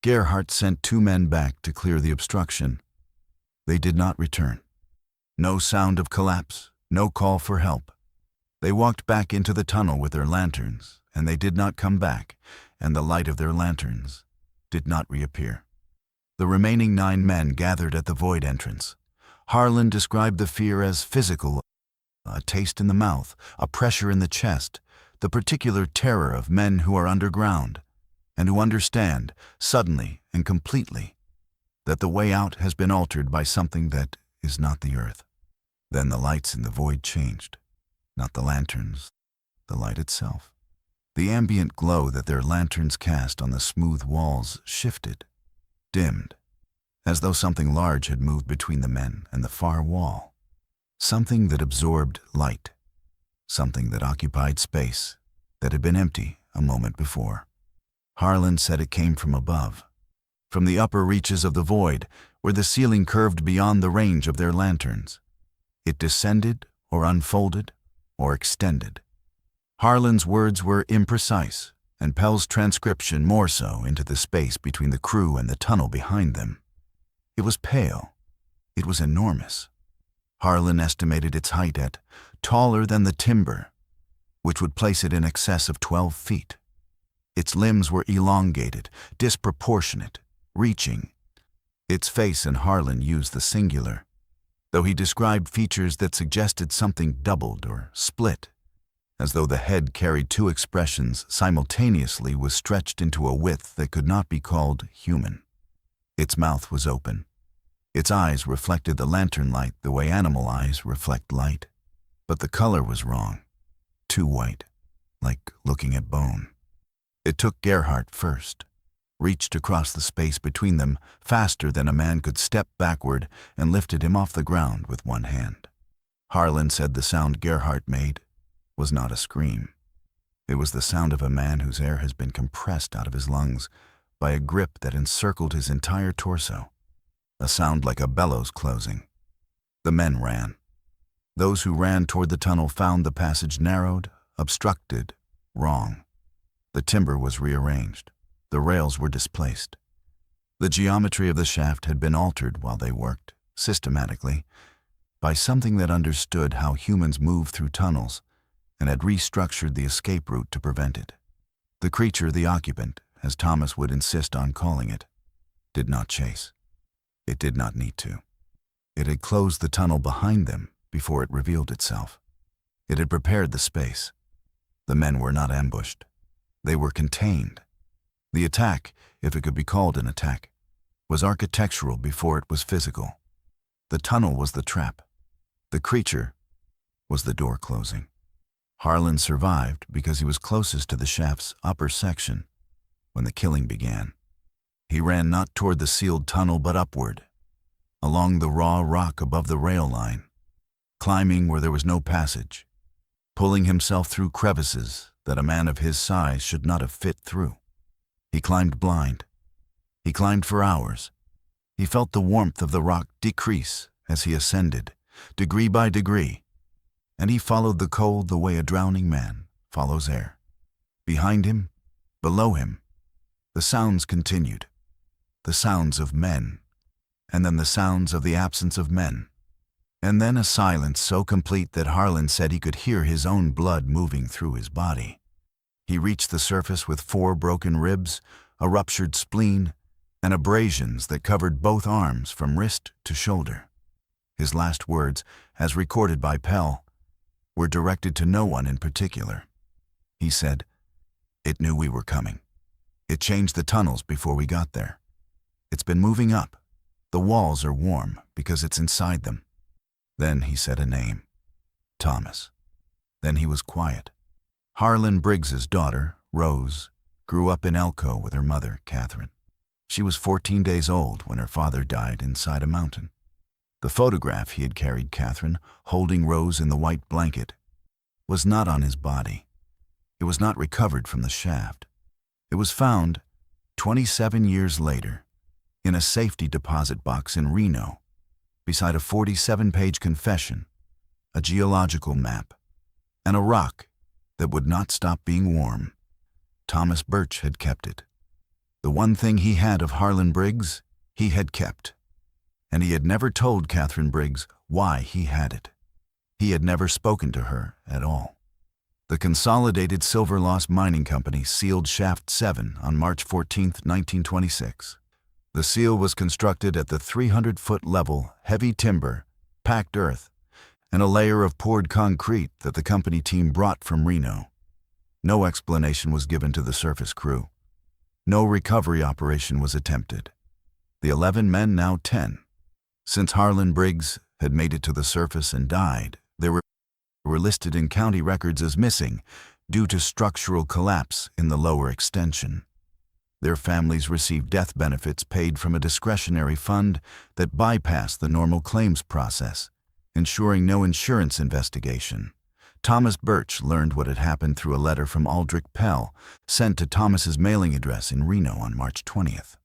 Gerhardt sent 2 men back to clear the obstruction. They did not return. No sound of collapse, no call for help. They walked back into the tunnel with their lanterns, and they did not come back, and the light of their lanterns did not reappear. The remaining 9 men gathered at the void entrance. Harlan described the fear as physical, a taste in the mouth, a pressure in the chest, the particular terror of men who are underground, and who understand, suddenly and completely, that the way out has been altered by something that is not the earth. Then the lights in the void changed. Not the lanterns, the light itself. The ambient glow that their lanterns cast on the smooth walls shifted, dimmed, as though something large had moved between the men and the far wall. Something that absorbed light, something that occupied space that had been empty a moment before. Harlan said it came from above, from the upper reaches of the void, where the ceiling curved beyond the range of their lanterns. It descended or unfolded or extended. Harlan's words were imprecise, and Pell's transcription more so, into the space between the crew and the tunnel behind them. It was pale. It was enormous. Harlan estimated its height at taller than the timber, which would place it in excess of 12 feet. Its limbs were elongated, disproportionate, reaching. Its face, and Harlan used the singular, though he described features that suggested something doubled or split, as though the head carried 2 expressions simultaneously, was stretched into a width that could not be called human. Its mouth was open. Its eyes reflected the lantern light the way animal eyes reflect light. But the color was wrong. Too white, like looking at bone. It took Gerhardt first, reached across the space between them faster than a man could step backward, and lifted him off the ground with one hand. Harlan said the sound Gerhardt made was not a scream. It was the sound of a man whose air has been compressed out of his lungs by a grip that encircled his entire torso. A sound like a bellows closing. The men ran. Those who ran toward the tunnel found the passage narrowed, obstructed, wrong. The timber was rearranged. The rails were displaced. The geometry of the shaft had been altered while they worked, systematically, by something that understood how humans move through tunnels and had restructured the escape route to prevent it. The creature, the occupant, as Thomas would insist on calling it, did not chase. It did not need to. It had closed the tunnel behind them before it revealed itself. It had prepared the space. The men were not ambushed. They were contained. The attack, if it could be called an attack, was architectural before it was physical. The tunnel was the trap. The creature was the door closing. Harlan survived because he was closest to the shaft's upper section when the killing began. He ran not toward the sealed tunnel but upward, along the raw rock above the rail line, climbing where there was no passage, pulling himself through crevices that a man of his size should not have fit through. He climbed blind. He climbed for hours. He felt the warmth of the rock decrease as he ascended, degree by degree, and he followed the cold the way a drowning man follows air. Behind him, below him, the sounds continued, the sounds of men, and then the sounds of the absence of men, and then a silence so complete that Harlan said he could hear his own blood moving through his body. He reached the surface with 4 broken ribs, a ruptured spleen, and abrasions that covered both arms from wrist to shoulder. His last words, as recorded by Pell, were directed to no one in particular. He said, "It knew we were coming. It changed the tunnels before we got there. It's been moving up. The walls are warm because it's inside them." Then he said a name. Thomas. Then he was quiet. Harlan Briggs's daughter, Rose, grew up in Elko with her mother, Catherine. She was 14 days old when her father died inside a mountain. The photograph he had carried Catherine, holding Rose in the white blanket, was not on his body. It was not recovered from the shaft. It was found 27 years later in a safety deposit box in Reno, beside a 47-page confession, a geological map, and a rock that would not stop being warm. Thomas Birch had kept it. The one thing he had of Harlan Briggs, he had kept. And he had never told Catherine Briggs why he had it. He had never spoken to her at all. The Consolidated Silver-Loss Mining Company sealed Shaft 7 on March 14, 1926. The seal was constructed at the 300-foot level, heavy timber, packed earth, and a layer of poured concrete that the company team brought from Reno. No explanation was given to the surface crew. No recovery operation was attempted. The 11 men, now 10. Since Harlan Briggs had made it to the surface and died, they were listed in county records as missing due to structural collapse in the lower extension. Their families received death benefits paid from a discretionary fund that bypassed the normal claims process, ensuring no insurance investigation. Thomas Birch learned what had happened through a letter from Aldrich Pell, sent to Thomas's mailing address in Reno on March 20th.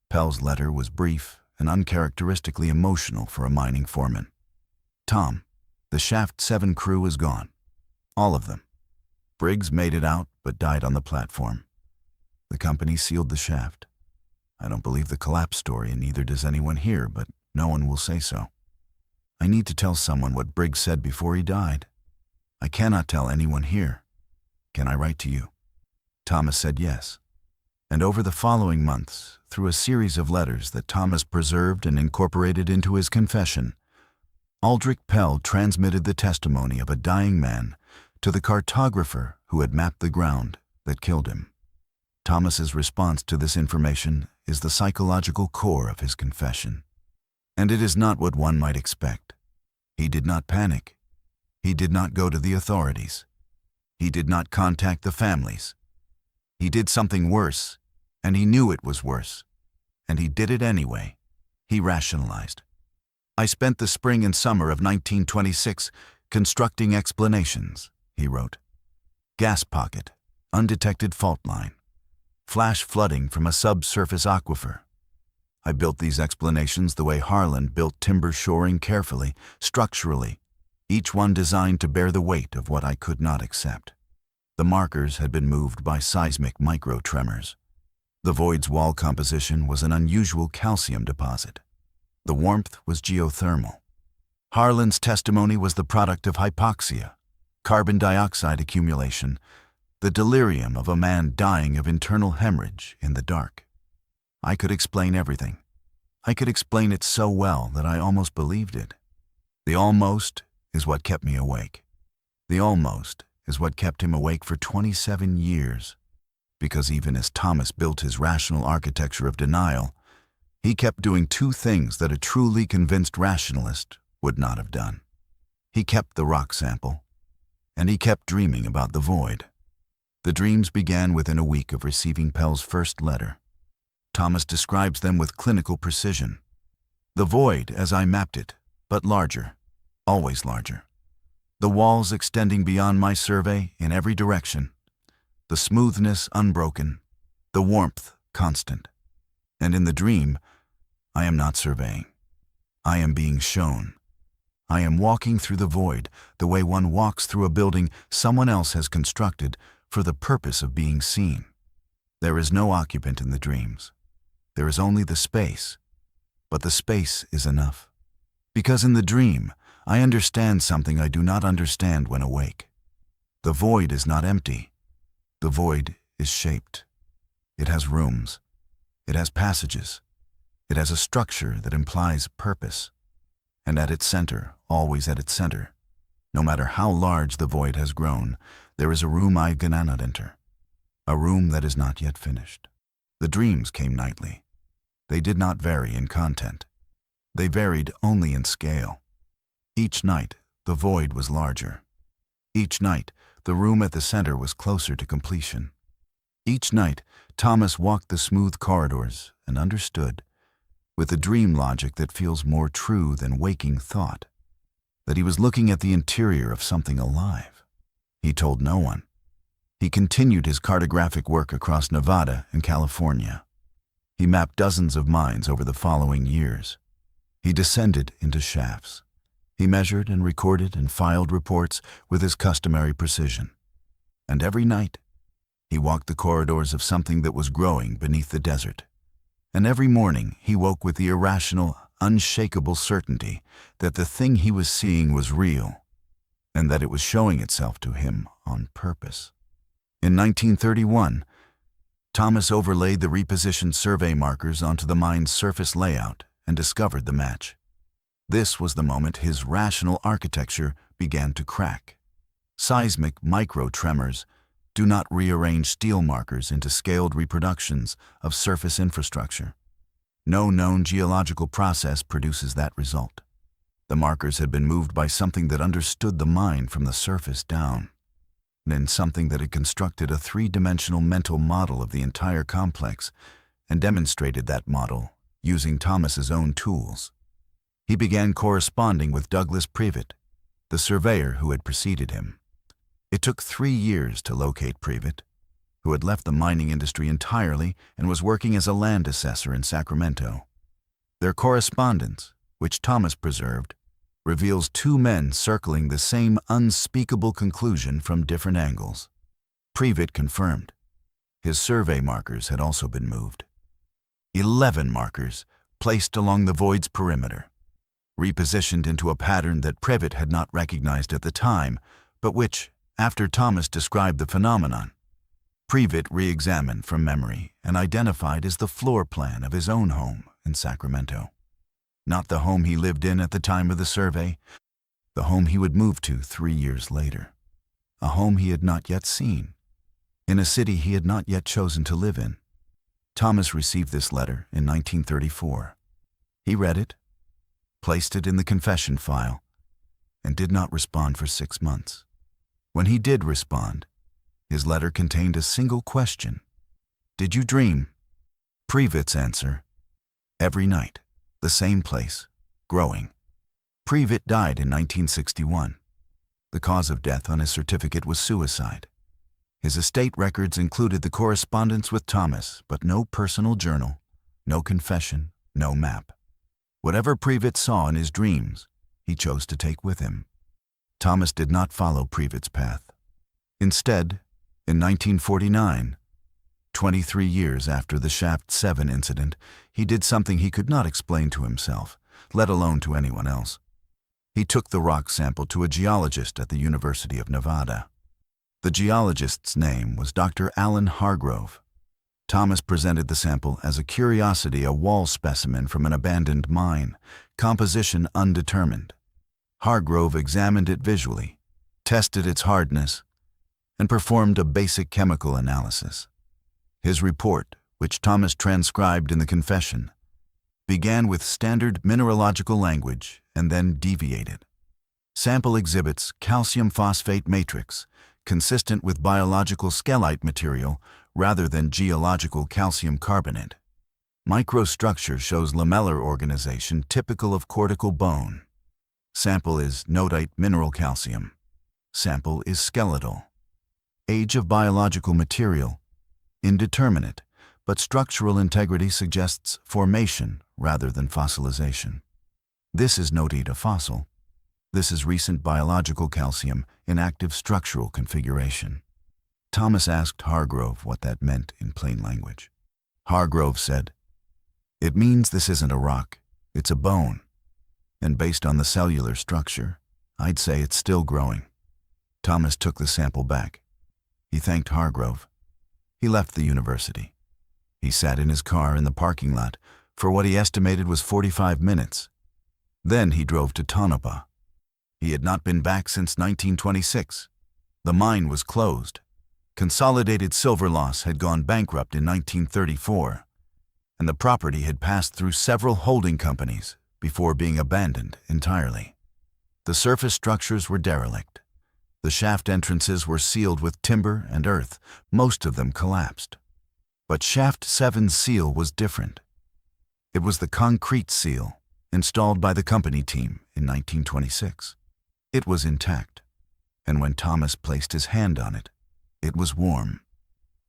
Pell's letter was brief and uncharacteristically emotional for a mining foreman. "Tom, the Shaft 7 crew is gone. All of them. Briggs made it out but died on the platform. The company sealed the shaft. I don't believe the collapse story, and neither does anyone here, but no one will say so. I need to tell someone what Briggs said before he died. I cannot tell anyone here. Can I write to you?" Thomas said yes. And over the following months, through a series of letters that Thomas preserved and incorporated into his confession, Aldrich Pell transmitted the testimony of a dying man to the cartographer who had mapped the ground that killed him. Thomas's response to this information is the psychological core of his confession. And it is not what one might expect. He did not panic. He did not go to the authorities. He did not contact the families. He did something worse, and he knew it was worse. And he did it anyway. He rationalized. I spent the spring and summer of 1926 constructing explanations, he wrote. Gas pocket, undetected fault line, flash flooding from a subsurface aquifer. I built these explanations the way Harlan built timber shoring carefully, structurally, each one designed to bear the weight of what I could not accept. The markers had been moved by seismic micro-tremors. The void's wall composition was an unusual calcium deposit. The warmth was geothermal. Harlan's testimony was the product of hypoxia, carbon dioxide accumulation, the delirium of a man dying of internal hemorrhage in the dark. I could explain everything. I could explain it so well that I almost believed it. The almost is what kept me awake. The almost is what kept him awake for 27 years. Because even as Thomas built his rational architecture of denial, he kept doing two things that a truly convinced rationalist would not have done. He kept the rock sample, and he kept dreaming about the void. The dreams began within a week of receiving Pell's first letter. Thomas describes them with clinical precision. The void as I mapped it, but larger, always larger. The walls extending beyond my survey in every direction. The smoothness unbroken, the warmth constant. And in the dream, I am not surveying. I am being shown. I am walking through the void the way one walks through a building someone else has constructed for the purpose of being seen. There is no occupant in the dreams. There is only the space. But the space is enough. Because in the dream, I understand something I do not understand when awake. The void is not empty. The void is shaped. It has rooms. It has passages. It has a structure that implies purpose. And at its center, always at its center, no matter how large the void has grown, there is a room I cannot enter. A room that is not yet finished. The dreams came nightly. They did not vary in content. They varied only in scale. Each night, the void was larger. Each night, the room at the center was closer to completion. Each night, Thomas walked the smooth corridors and understood, with a dream logic that feels more true than waking thought, that he was looking at the interior of something alive. He told no one. He continued his cartographic work across Nevada and California. He mapped dozens of mines over the following years. He descended into shafts. He measured and recorded and filed reports with his customary precision. And every night, he walked the corridors of something that was growing beneath the desert. And every morning, he woke with the irrational, unshakable certainty that the thing he was seeing was real, and that it was showing itself to him on purpose. In 1931, Thomas overlaid the repositioned survey markers onto the mine's surface layout and discovered the match. This was the moment his rational architecture began to crack. Seismic micro-tremors do not rearrange steel markers into scaled reproductions of surface infrastructure. No known geological process produces that result. The markers had been moved by something that understood the mine from the surface down, then something that had constructed a three-dimensional mental model of the entire complex and demonstrated that model using Thomas's own tools. He began corresponding with Douglas Previtt, the surveyor who had preceded him. It took 3 years to locate Previtt, who had left the mining industry entirely and was working as a land assessor in Sacramento. Their correspondence, which Thomas preserved, reveals two men circling the same unspeakable conclusion from different angles. Previtt confirmed. His survey markers had also been moved. 11 markers placed along the void's perimeter, repositioned into a pattern that Previtt had not recognized at the time, but which, after Thomas described the phenomenon, Previtt re-examined from memory and identified as the floor plan of his own home in Sacramento. Not the home he lived in at the time of the survey, the home he would move to 3 years later. A home he had not yet seen, in a city he had not yet chosen to live in. Thomas received this letter in 1934. He read it, placed it in the confession file, and did not respond for 6 months. When he did respond, his letter contained a single question. Did you dream? Previtt's answer: every night, the same place, growing. Previtt died in 1961. The cause of death on his certificate was suicide. His estate records included the correspondence with Thomas, but no personal journal, no confession, no map. Whatever Previtt saw in his dreams, he chose to take with him. Thomas did not follow Previtt's path. Instead, in 1949, 23 years after the Shaft 7 incident, he did something he could not explain to himself, let alone to anyone else. He took the rock sample to a geologist at the University of Nevada. The geologist's name was Dr. Alan Hargrove. Thomas presented the sample as a curiosity, a wall specimen from an abandoned mine, composition undetermined. Hargrove examined it visually, tested its hardness, and performed a basic chemical analysis. His report, which Thomas transcribed in the confession, began with standard mineralogical language and then deviated. Sample exhibits calcium phosphate matrix, consistent with biological skelite material rather than geological calcium carbonate. Microstructure shows lamellar organization typical of cortical bone. Sample is nodite mineral calcium. Sample is skeletal. Age of biological material: indeterminate, but structural integrity suggests formation rather than fossilization. This is nodite, a fossil. This is recent biological calcium in active structural configuration. Thomas asked Hargrove what that meant in plain language. Hargrove said, "It means this isn't a rock, it's a bone. And based on the cellular structure, I'd say it's still growing." Thomas took the sample back. He thanked Hargrove. He left the university. He sat in his car in the parking lot for what he estimated was 45 minutes. Then he drove to Tonopah. He had not been back since 1926. The mine was closed. Consolidated Silver-Loss had gone bankrupt in 1934, and the property had passed through several holding companies before being abandoned entirely. The surface structures were derelict. The shaft entrances were sealed with timber and earth, most of them collapsed. But Shaft 7's seal was different. It was the concrete seal, installed by the company team in 1926. It was intact, and when Thomas placed his hand on it, it was warm,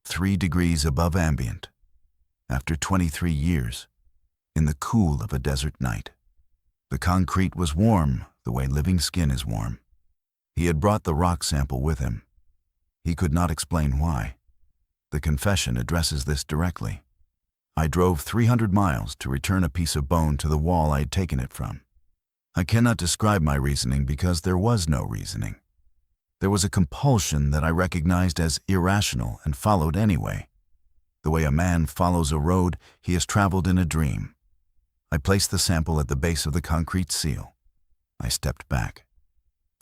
3 degrees above ambient, after 23 years, in the cool of a desert night. The concrete was warm the way living skin is warm. He had brought the rock sample with him. He could not explain why. The confession addresses this directly. I drove 300 miles to return a piece of bone to the wall I had taken it from. I cannot describe my reasoning because there was no reasoning. There was a compulsion that I recognized as irrational and followed anyway. The way a man follows a road he has traveled in a dream. I placed the sample at the base of the concrete seal. I stepped back.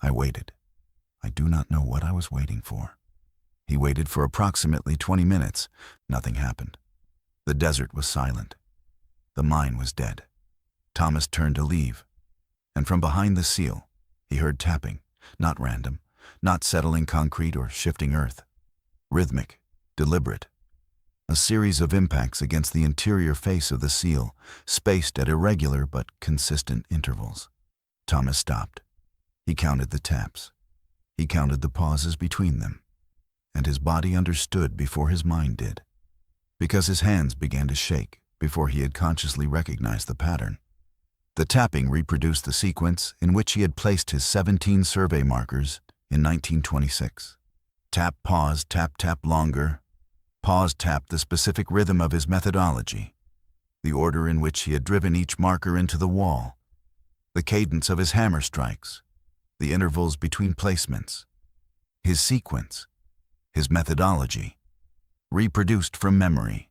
I waited. I do not know what I was waiting for. He waited for approximately 20 minutes. Nothing happened. The desert was silent. The mine was dead. Thomas turned to leave, and from behind the seal, he heard tapping, not random, not settling concrete or shifting earth. Rhythmic, deliberate. A series of impacts against the interior face of the seal, spaced at irregular but consistent intervals. Thomas stopped. He counted the taps. He counted the pauses between them. And his body understood before his mind did, because his hands began to shake before he had consciously recognized the pattern. The tapping reproduced the sequence in which he had placed his 17 survey markers in 1926. Tap, pause, tap, tap longer. Pause, tap, the specific rhythm of his methodology, the order in which he had driven each marker into the wall, the cadence of his hammer strikes, the intervals between placements, his sequence, his methodology, reproduced from memory.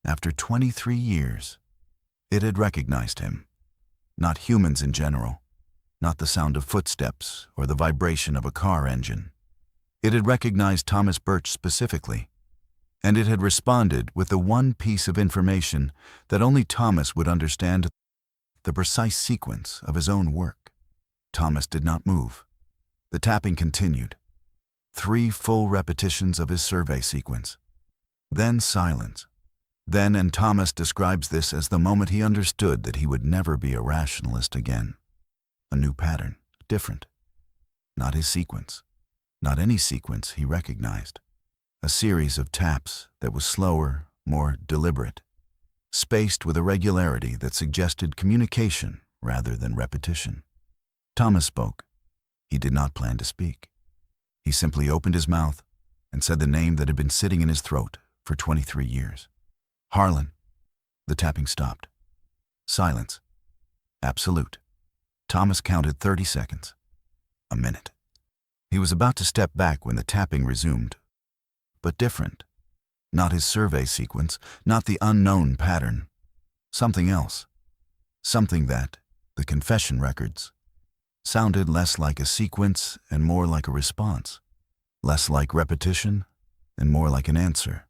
After 23 years, it had recognized him. Not humans in general, not the sound of footsteps or the vibration of a car engine. It had recognized Thomas Birch specifically, and it had responded with the one piece of information that only Thomas would understand. the precise sequence of his own work. Thomas did not move. The tapping continued. 3 full repetitions of his survey sequence. Then silence. Then, and Thomas describes this as the moment he understood that he would never be a rationalist again. A new pattern, different. Not his sequence. Not any sequence he recognized. A series of taps that was slower, more deliberate, spaced with a regularity that suggested communication rather than repetition. Thomas spoke. He did not plan to speak. He simply opened his mouth and said the name that had been sitting in his throat for 23 years. Harlan. The tapping stopped. Silence. Absolute. Thomas counted 30 seconds. A minute. He was about to step back when the tapping resumed, but different. Not his survey sequence, not the unknown pattern. Something else. Something that, the confession records, sounded less like a sequence and more like a response. Less like repetition and more like an answer.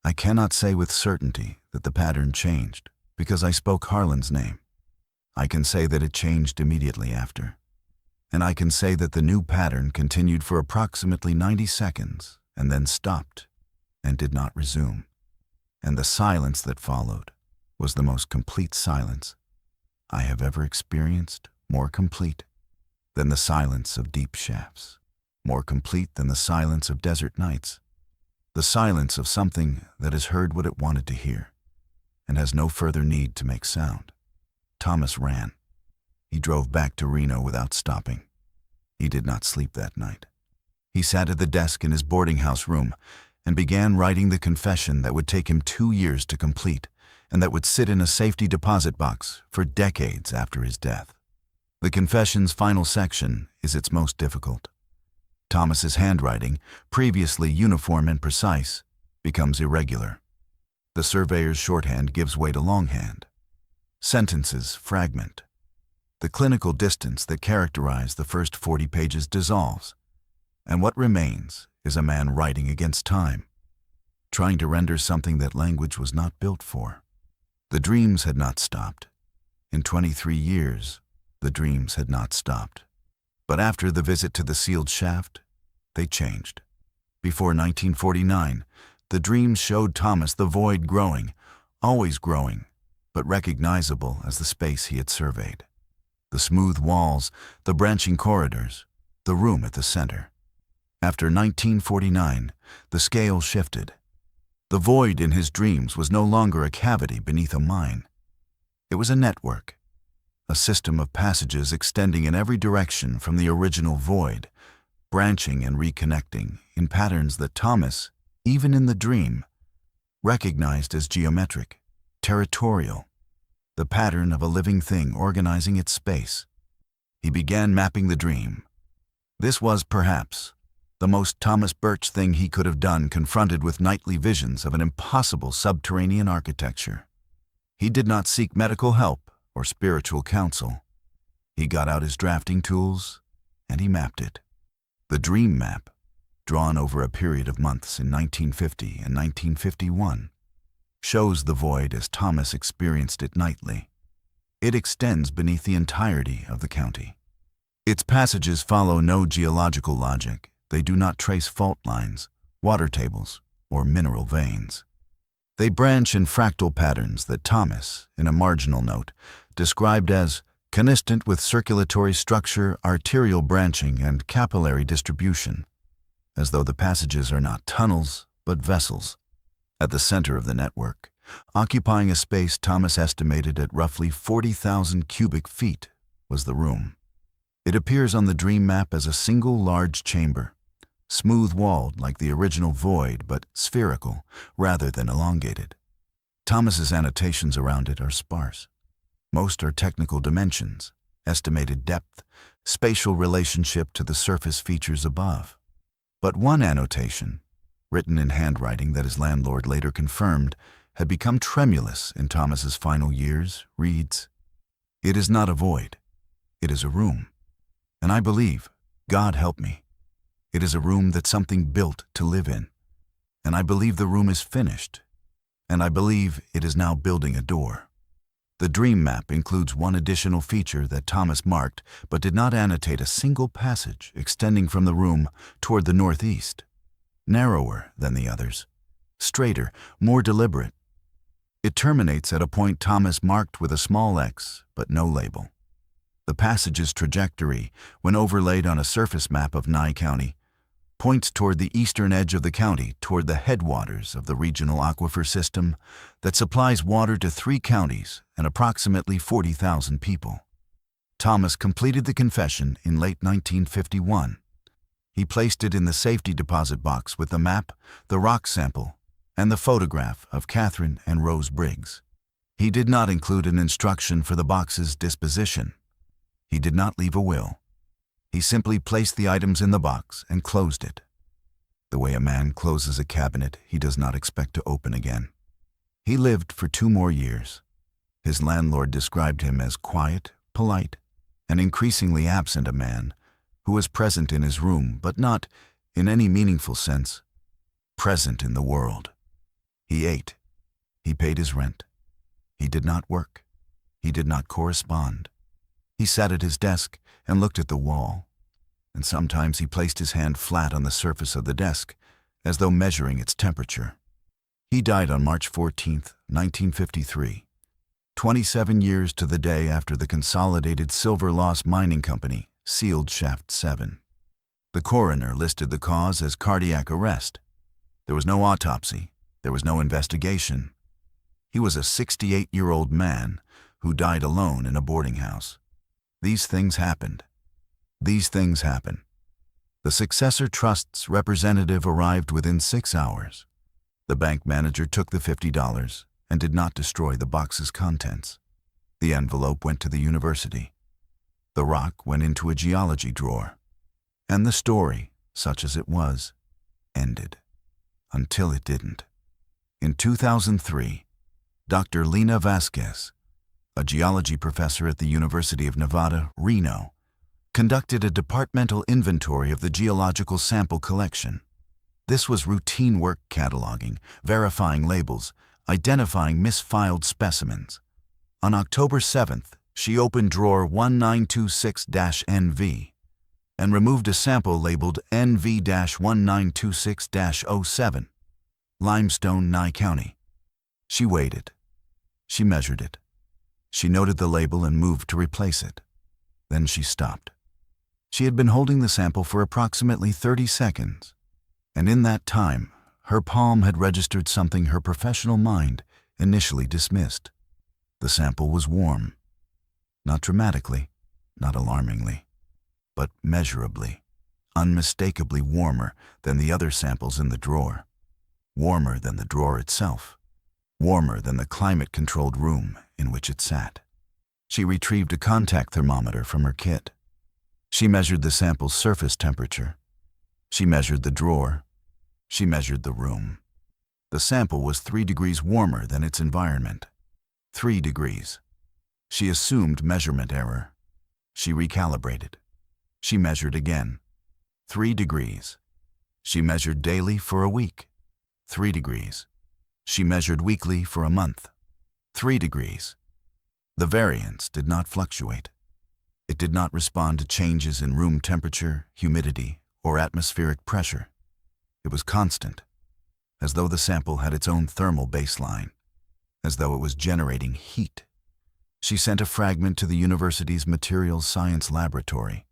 I cannot say with certainty that the pattern changed because I spoke Harlan's name. I can say that it changed immediately after. And I can say that the new pattern continued for approximately 90 seconds and then stopped and did not resume. And the silence that followed was the most complete silence I have ever experienced, more complete than the silence of deep shafts, more complete than the silence of desert nights, the silence of something that has heard what it wanted to hear and has no further need to make sound. Thomas ran. He drove back to Reno without stopping. He did not sleep that night. He sat at the desk in his boarding house room and began writing the confession that would take him 2 years to complete and that would sit in a safety deposit box for decades after his death. The confession's final section is its most difficult. Thomas's handwriting, previously uniform and precise, becomes irregular. The surveyor's shorthand gives way to longhand. Sentences fragment. The clinical distance that characterized the first 40 pages dissolves, and what remains is a man writing against time, trying to render something that language was not built for. The dreams had not stopped. In 23 years, the dreams had not stopped. But after the visit to the sealed shaft, they changed. Before 1949, the dreams showed Thomas the void growing, always growing, but recognizable as the space he had surveyed. The smooth walls, the branching corridors, the room at the center. After 1949, the scale shifted. The void in his dreams was no longer a cavity beneath a mine. It was a network, a system of passages extending in every direction from the original void, branching and reconnecting in patterns that Thomas, even in the dream, recognized as geometric, territorial, the pattern of a living thing organizing its space. He began mapping the dream. This was, perhaps, the most Thomas Birch thing he could have done confronted with nightly visions of an impossible subterranean architecture. He did not seek medical help or spiritual counsel. He got out his drafting tools and he mapped it. The dream map, drawn over a period of months in 1950 and 1951, shows the void as Thomas experienced it nightly. It extends beneath the entirety of the county. Its passages follow no geological logic. They do not trace fault lines, water tables, or mineral veins. They branch in fractal patterns that Thomas, in a marginal note, described as consistent with circulatory structure, arterial branching, and capillary distribution, as though the passages are not tunnels, but vessels. At the center of the network, occupying a space Thomas estimated at roughly 40,000 cubic feet, was the room. It appears on the dream map as a single large chamber, smooth-walled like the original void, but spherical rather than elongated. Thomas's annotations around it are sparse. Most are technical dimensions, estimated depth, spatial relationship to the surface features above. But one annotation, written in handwriting that his landlord later confirmed, had become tremulous in Thomas's final years, reads, "It is not a void. It is a room. And I believe, God help me, it is a room that something built to live in. And I believe the room is finished. And I believe it is now building a door." The dream map includes one additional feature that Thomas marked but did not annotate: a single passage extending from the room toward the northeast, narrower than the others, straighter, more deliberate. It terminates at a point Thomas marked with a small X but no label. The passage's trajectory, when overlaid on a surface map of Nye County, points toward the eastern edge of the county, toward the headwaters of the regional aquifer system that supplies water to 3 counties and approximately 40,000 people. Thomas completed the confession in late 1951. He placed it in the safety deposit box with the map, the rock sample, and the photograph of Catherine and Rose Briggs. He did not include an instruction for the box's disposition. He did not leave a will. He simply placed the items in the box and closed it. The way a man closes a cabinet he does not expect to open again. He lived for 2 more years. His landlord described him as quiet, polite, and increasingly absent, a man who was present in his room but not, in any meaningful sense, present in the world. He ate. He paid his rent. He did not work. He did not correspond. He sat at his desk and looked at the wall, and sometimes he placed his hand flat on the surface of the desk, as though measuring its temperature. He died on March 14, 1953, 27 years to the day after the Consolidated Silver-Loss Mining Company sealed Shaft 7. The coroner listed the cause as cardiac arrest. There was no autopsy. There was no investigation. He was a 68-year-old man who died alone in a boarding house. These things happened. These things happen. The successor trust's representative arrived within 6 hours. The bank manager took the $50 and did not destroy the box's contents. The envelope went to the university. The rock went into a geology drawer. And the story, such as it was, ended. Until it didn't. In 2003, Dr. Lena Vasquez, a geology professor at the University of Nevada, Reno, conducted a departmental inventory of the geological sample collection. This was routine work: cataloging, verifying labels, identifying misfiled specimens. On October 7th, she opened drawer 1926-NV and removed a sample labeled NV-1926-07, limestone, Nye County. She weighed it. She measured it. She noted the label and moved to replace it. Then she stopped. She had been holding the sample for approximately 30 seconds, and in that time, her palm had registered something her professional mind initially dismissed. The sample was warm. Not dramatically, not alarmingly, but measurably, unmistakably warmer than the other samples in the drawer. Warmer than the drawer itself. Warmer than the climate-controlled room in which it sat. She retrieved a contact thermometer from her kit. She measured the sample's surface temperature. She measured the drawer. She measured the room. The sample was 3 degrees warmer than its environment. 3 degrees. She assumed measurement error. She recalibrated. She measured again. 3 degrees. She measured daily for a week. 3 degrees. She measured weekly for a month. 3 degrees. The variance did not fluctuate. It did not respond to changes in room temperature, humidity, or atmospheric pressure. It was constant, as though the sample had its own thermal baseline, as though it was generating heat. She sent a fragment to the university's materials science laboratory.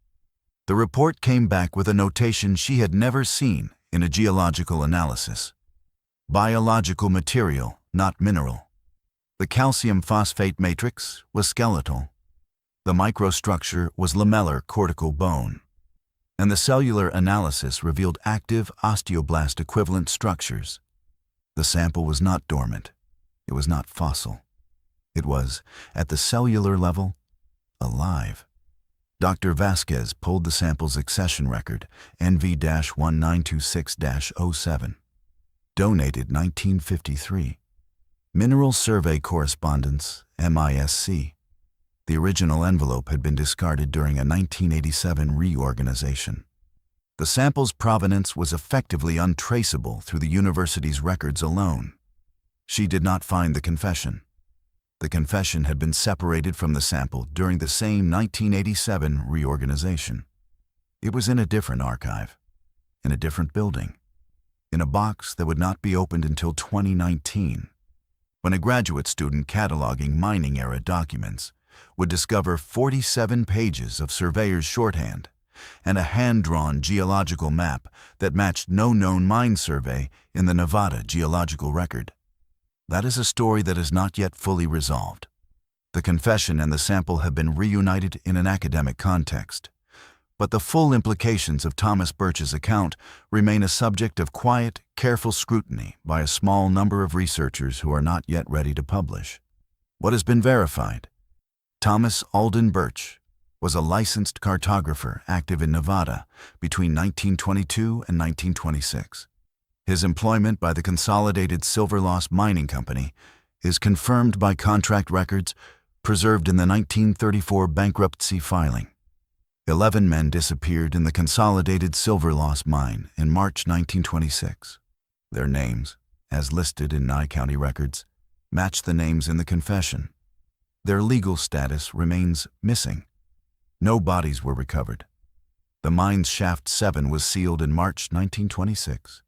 The report came back with a notation she had never seen in a geological analysis. Biological material, not mineral. The calcium phosphate matrix was skeletal. The microstructure was lamellar cortical bone. And the cellular analysis revealed active osteoblast equivalent structures. The sample was not dormant. It was not fossil. It was, at the cellular level, alive. Dr. Vasquez pulled the sample's accession record, NV-1926-07. Donated 1953. Mineral Survey Correspondence, MISC. The original envelope had been discarded during a 1987 reorganization. The sample's provenance was effectively untraceable through the university's records alone. She did not find the confession. The confession had been separated from the sample during the same 1987 reorganization. It was in a different archive, in a different building, in a box that would not be opened until 2019, when a graduate student cataloging mining-era documents would discover 47 pages of surveyor's shorthand and a hand-drawn geological map that matched no known mine survey in the Nevada geological record. That is a story that is not yet fully resolved. The confession and the sample have been reunited in an academic context, but the full implications of Thomas Birch's account remain a subject of quiet, careful scrutiny by a small number of researchers who are not yet ready to publish. What has been verified? Thomas Alden Birch was a licensed cartographer active in Nevada between 1922 and 1926. His employment by the Consolidated Silver-Loss Mining Company is confirmed by contract records preserved in the 1934 bankruptcy filing. 11 men disappeared in the Consolidated Silver-Loss Mine in March 1926. Their names, as listed in Nye County records, match the names in the confession. Their legal status remains missing. No bodies were recovered. The mine's Shaft 7 was sealed in March 1926.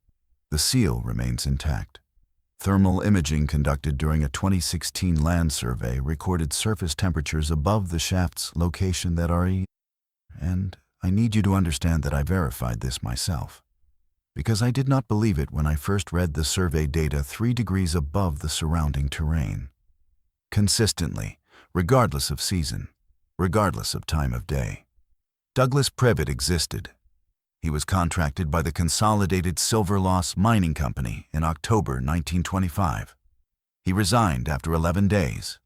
The seal remains intact. Thermal imaging conducted during a 2016 land survey recorded surface temperatures above the shaft's location that are and I need you to understand that I verified this myself, because I did not believe it when I first read the survey data 3 degrees above the surrounding terrain. Consistently, regardless of season, regardless of time of day. Douglas Previtt existed. He was contracted by the Consolidated Silver-Loss Mining Company in October 1925. He resigned after 11 days.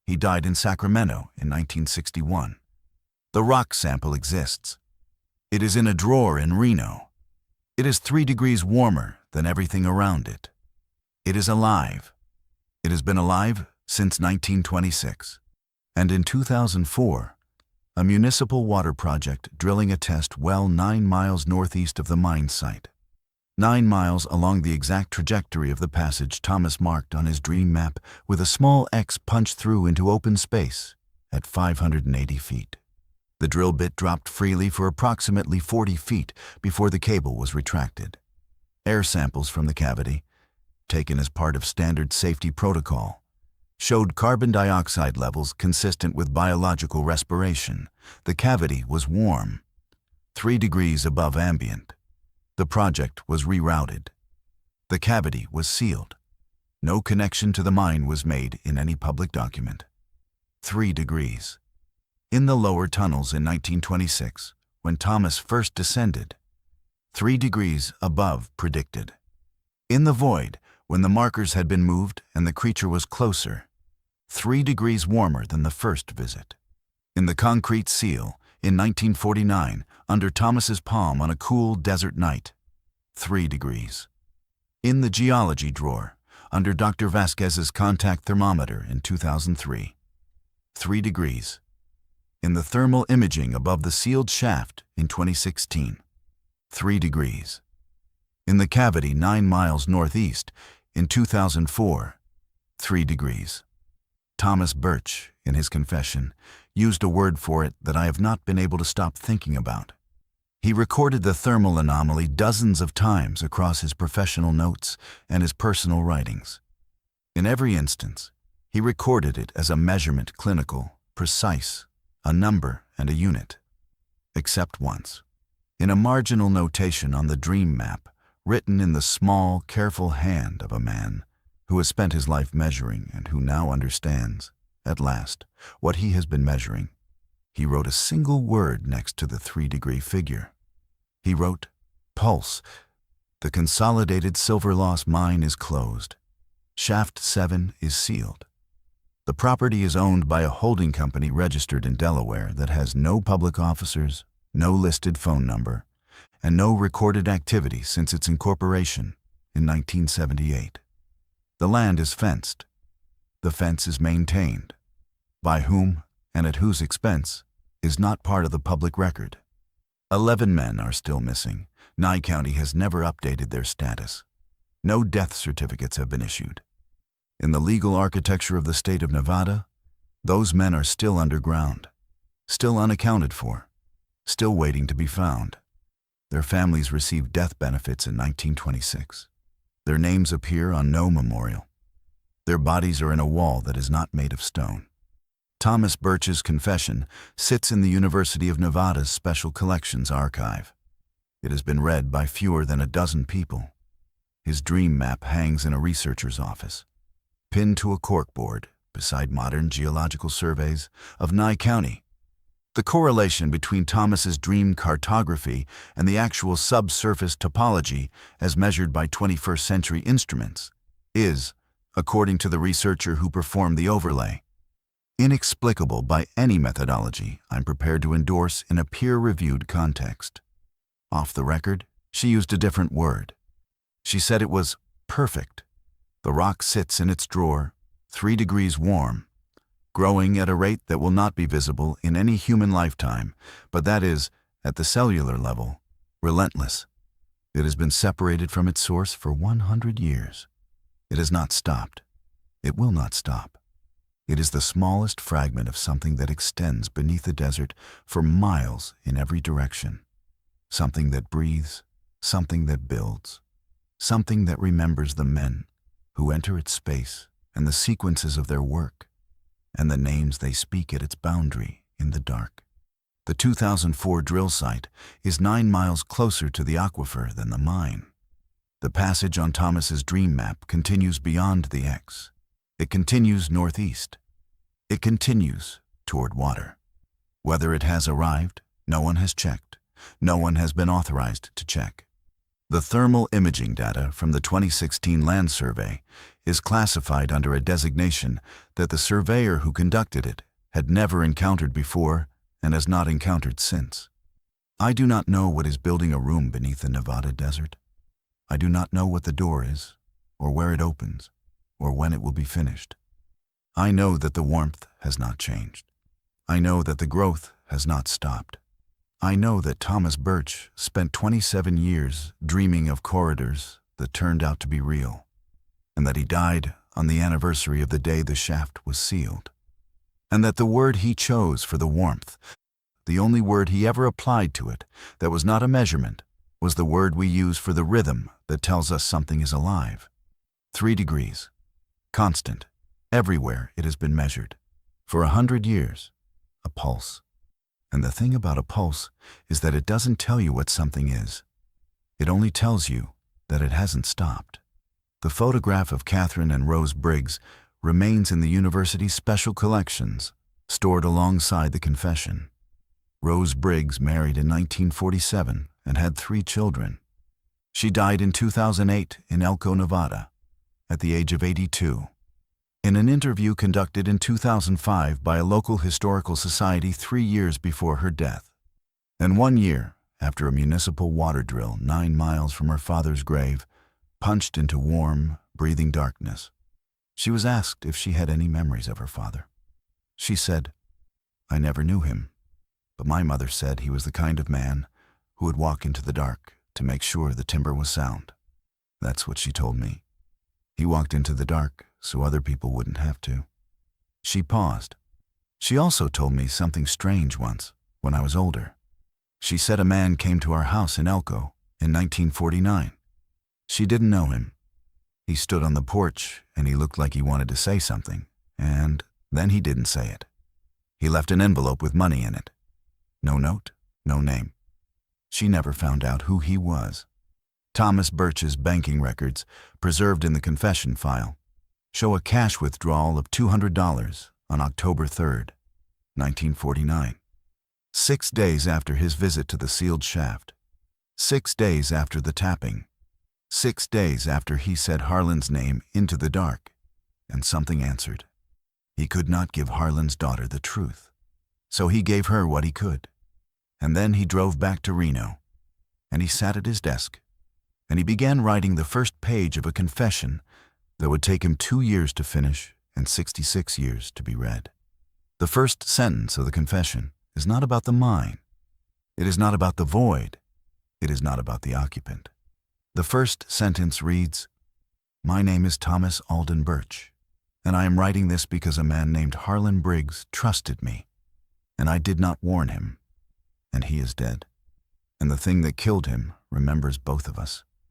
He died in Sacramento in 1961. The rock sample exists. It is in a drawer in Reno. It is 3 degrees warmer than everything around it. It is alive. It has been alive since 1926. And in 2004, a municipal water project drilling a test well 9 miles northeast of the mine site. 9 miles along the exact trajectory of the passage Thomas marked on his dream map with a small X punched through into open space at 580 feet. The drill bit dropped freely for approximately 40 feet before the cable was retracted. Air samples from the cavity, taken as part of standard safety protocol, showed carbon dioxide levels consistent with biological respiration. The cavity was warm, 3 degrees above ambient. The project was rerouted. The cavity was sealed. No connection to the mine was made in any public document. 3 degrees. In the lower tunnels in 1926, when Thomas first descended, 3 degrees above predicted. In the void, when the markers had been moved and the creature was closer, 3 degrees warmer than the first visit. In the concrete seal, in 1949, under Thomas's palm on a cool desert night, 3 degrees. In the geology drawer, under Dr. Vasquez's contact thermometer in 2003, 3 degrees. In the thermal imaging above the sealed shaft in 2016, 3 degrees. In the cavity 9 miles northeast in 2004, 3 degrees. Thomas Birch, in his confession, used a word for it that I have not been able to stop thinking about. He recorded the thermal anomaly dozens of times across his professional notes and his personal writings. In every instance, he recorded it as a measurement clinical, precise, a number and a unit. Except once. In a marginal notation on the dream map, written in the small, careful hand of a man who has spent his life measuring and who now understands, at last, what he has been measuring, he wrote a single word next to the 3-degree figure. He wrote, "Pulse. The Consolidated Silver-Loss Mine is closed. Shaft 7 is sealed. The property is owned by a holding company registered in Delaware that has no public officers, no listed phone number, and no recorded activity since its incorporation in 1978. The land is fenced. The fence is maintained. By whom and at whose expense is not part of the public record. 11 men are still missing. Nye County has never updated their status. No death certificates have been issued. In the legal architecture of the state of Nevada, those men are still underground, still unaccounted for, still waiting to be found. Their families received death benefits in 1926. Their names appear on no memorial. Their bodies are in a wall that is not made of stone. Thomas Birch's confession sits in the University of Nevada's Special Collections Archive. It has been read by fewer than a dozen people. His dream map hangs in a researcher's office, pinned to a corkboard beside modern geological surveys of Nye County. The correlation between Thomas's dream cartography and the actual subsurface topology as measured by 21st century instruments is, according to the researcher who performed the overlay, inexplicable by any methodology I'm prepared to endorse in a peer-reviewed context. Off the record, she used a different word. She said it was perfect. The rock sits in its drawer, 3 degrees warm, growing at a rate that will not be visible in any human lifetime, but that is, at the cellular level, relentless. It has been separated from its source for 100 years. It has not stopped. It will not stop. It is the smallest fragment of something that extends beneath the desert for miles in every direction. Something that breathes, something that builds, something that remembers the men who enter its space and the sequences of their work, and the names they speak at its boundary in the dark. The 2004 drill site is 9 miles closer to the aquifer than the mine. The passage on Thomas's dream map continues beyond the X. It continues northeast. It continues toward water. Whether it has arrived, no one has checked. No one has been authorized to check. The thermal imaging data from the 2016 land survey is classified under a designation that the surveyor who conducted it had never encountered before and has not encountered since. I do not know what is building a room beneath the Nevada desert. I do not know what the door is, or where it opens, or when it will be finished. I know that the warmth has not changed. I know that the growth has not stopped. I know that Thomas Birch spent 27 years dreaming of corridors that turned out to be real, and that he died on the anniversary of the day the shaft was sealed, and that the word he chose for the warmth, the only word he ever applied to it that was not a measurement, was the word we use for the rhythm that tells us something is alive. 3 degrees. Constant. Everywhere it has been measured. For 100 years. A pulse. And the thing about a pulse is that it doesn't tell you what something is. It only tells you that it hasn't stopped. The photograph of Catherine and Rose Briggs remains in the university's special collections, stored alongside the confession. Rose Briggs married in 1947 and had 3 children. She died in 2008 in Elko, Nevada, at the age of 82. In an interview conducted in 2005 by a local historical society 3 years before her death, and 1 year after a municipal water drill 9 miles from her father's grave punched into warm, breathing darkness, she was asked if she had any memories of her father. She said, "I never knew him, but my mother said he was the kind of man who would walk into the dark to make sure the timber was sound. That's what she told me. He walked into the dark so other people wouldn't have to." She paused. She also told me something strange once, when I was older. She said a man came to our house in Elko in 1949. She didn't know him. He stood on the porch and he looked like he wanted to say something, and then he didn't say it. He left an envelope with money in it. No note, no name. She never found out who he was. Thomas Birch's banking records, preserved in the confession file, show a cash withdrawal of $200 on October 3rd, 1949. 6 days after his visit to the sealed shaft. 6 days after the tapping. 6 days after he said Harlan's name into the dark, and something answered. He could not give Harlan's daughter the truth, so he gave her what he could. And then he drove back to Reno, and he sat at his desk, and he began writing the first page of a confession that would take him 2 years to finish and 66 years to be read. The first sentence of the confession is not about the mine. It is not about the void. It is not about the occupant. The first sentence reads, "My name is Thomas Alden Birch, And I am writing this because a man named Harlan Briggs trusted me, and I did not warn him, and he is dead. And the thing that killed him remembers both of us.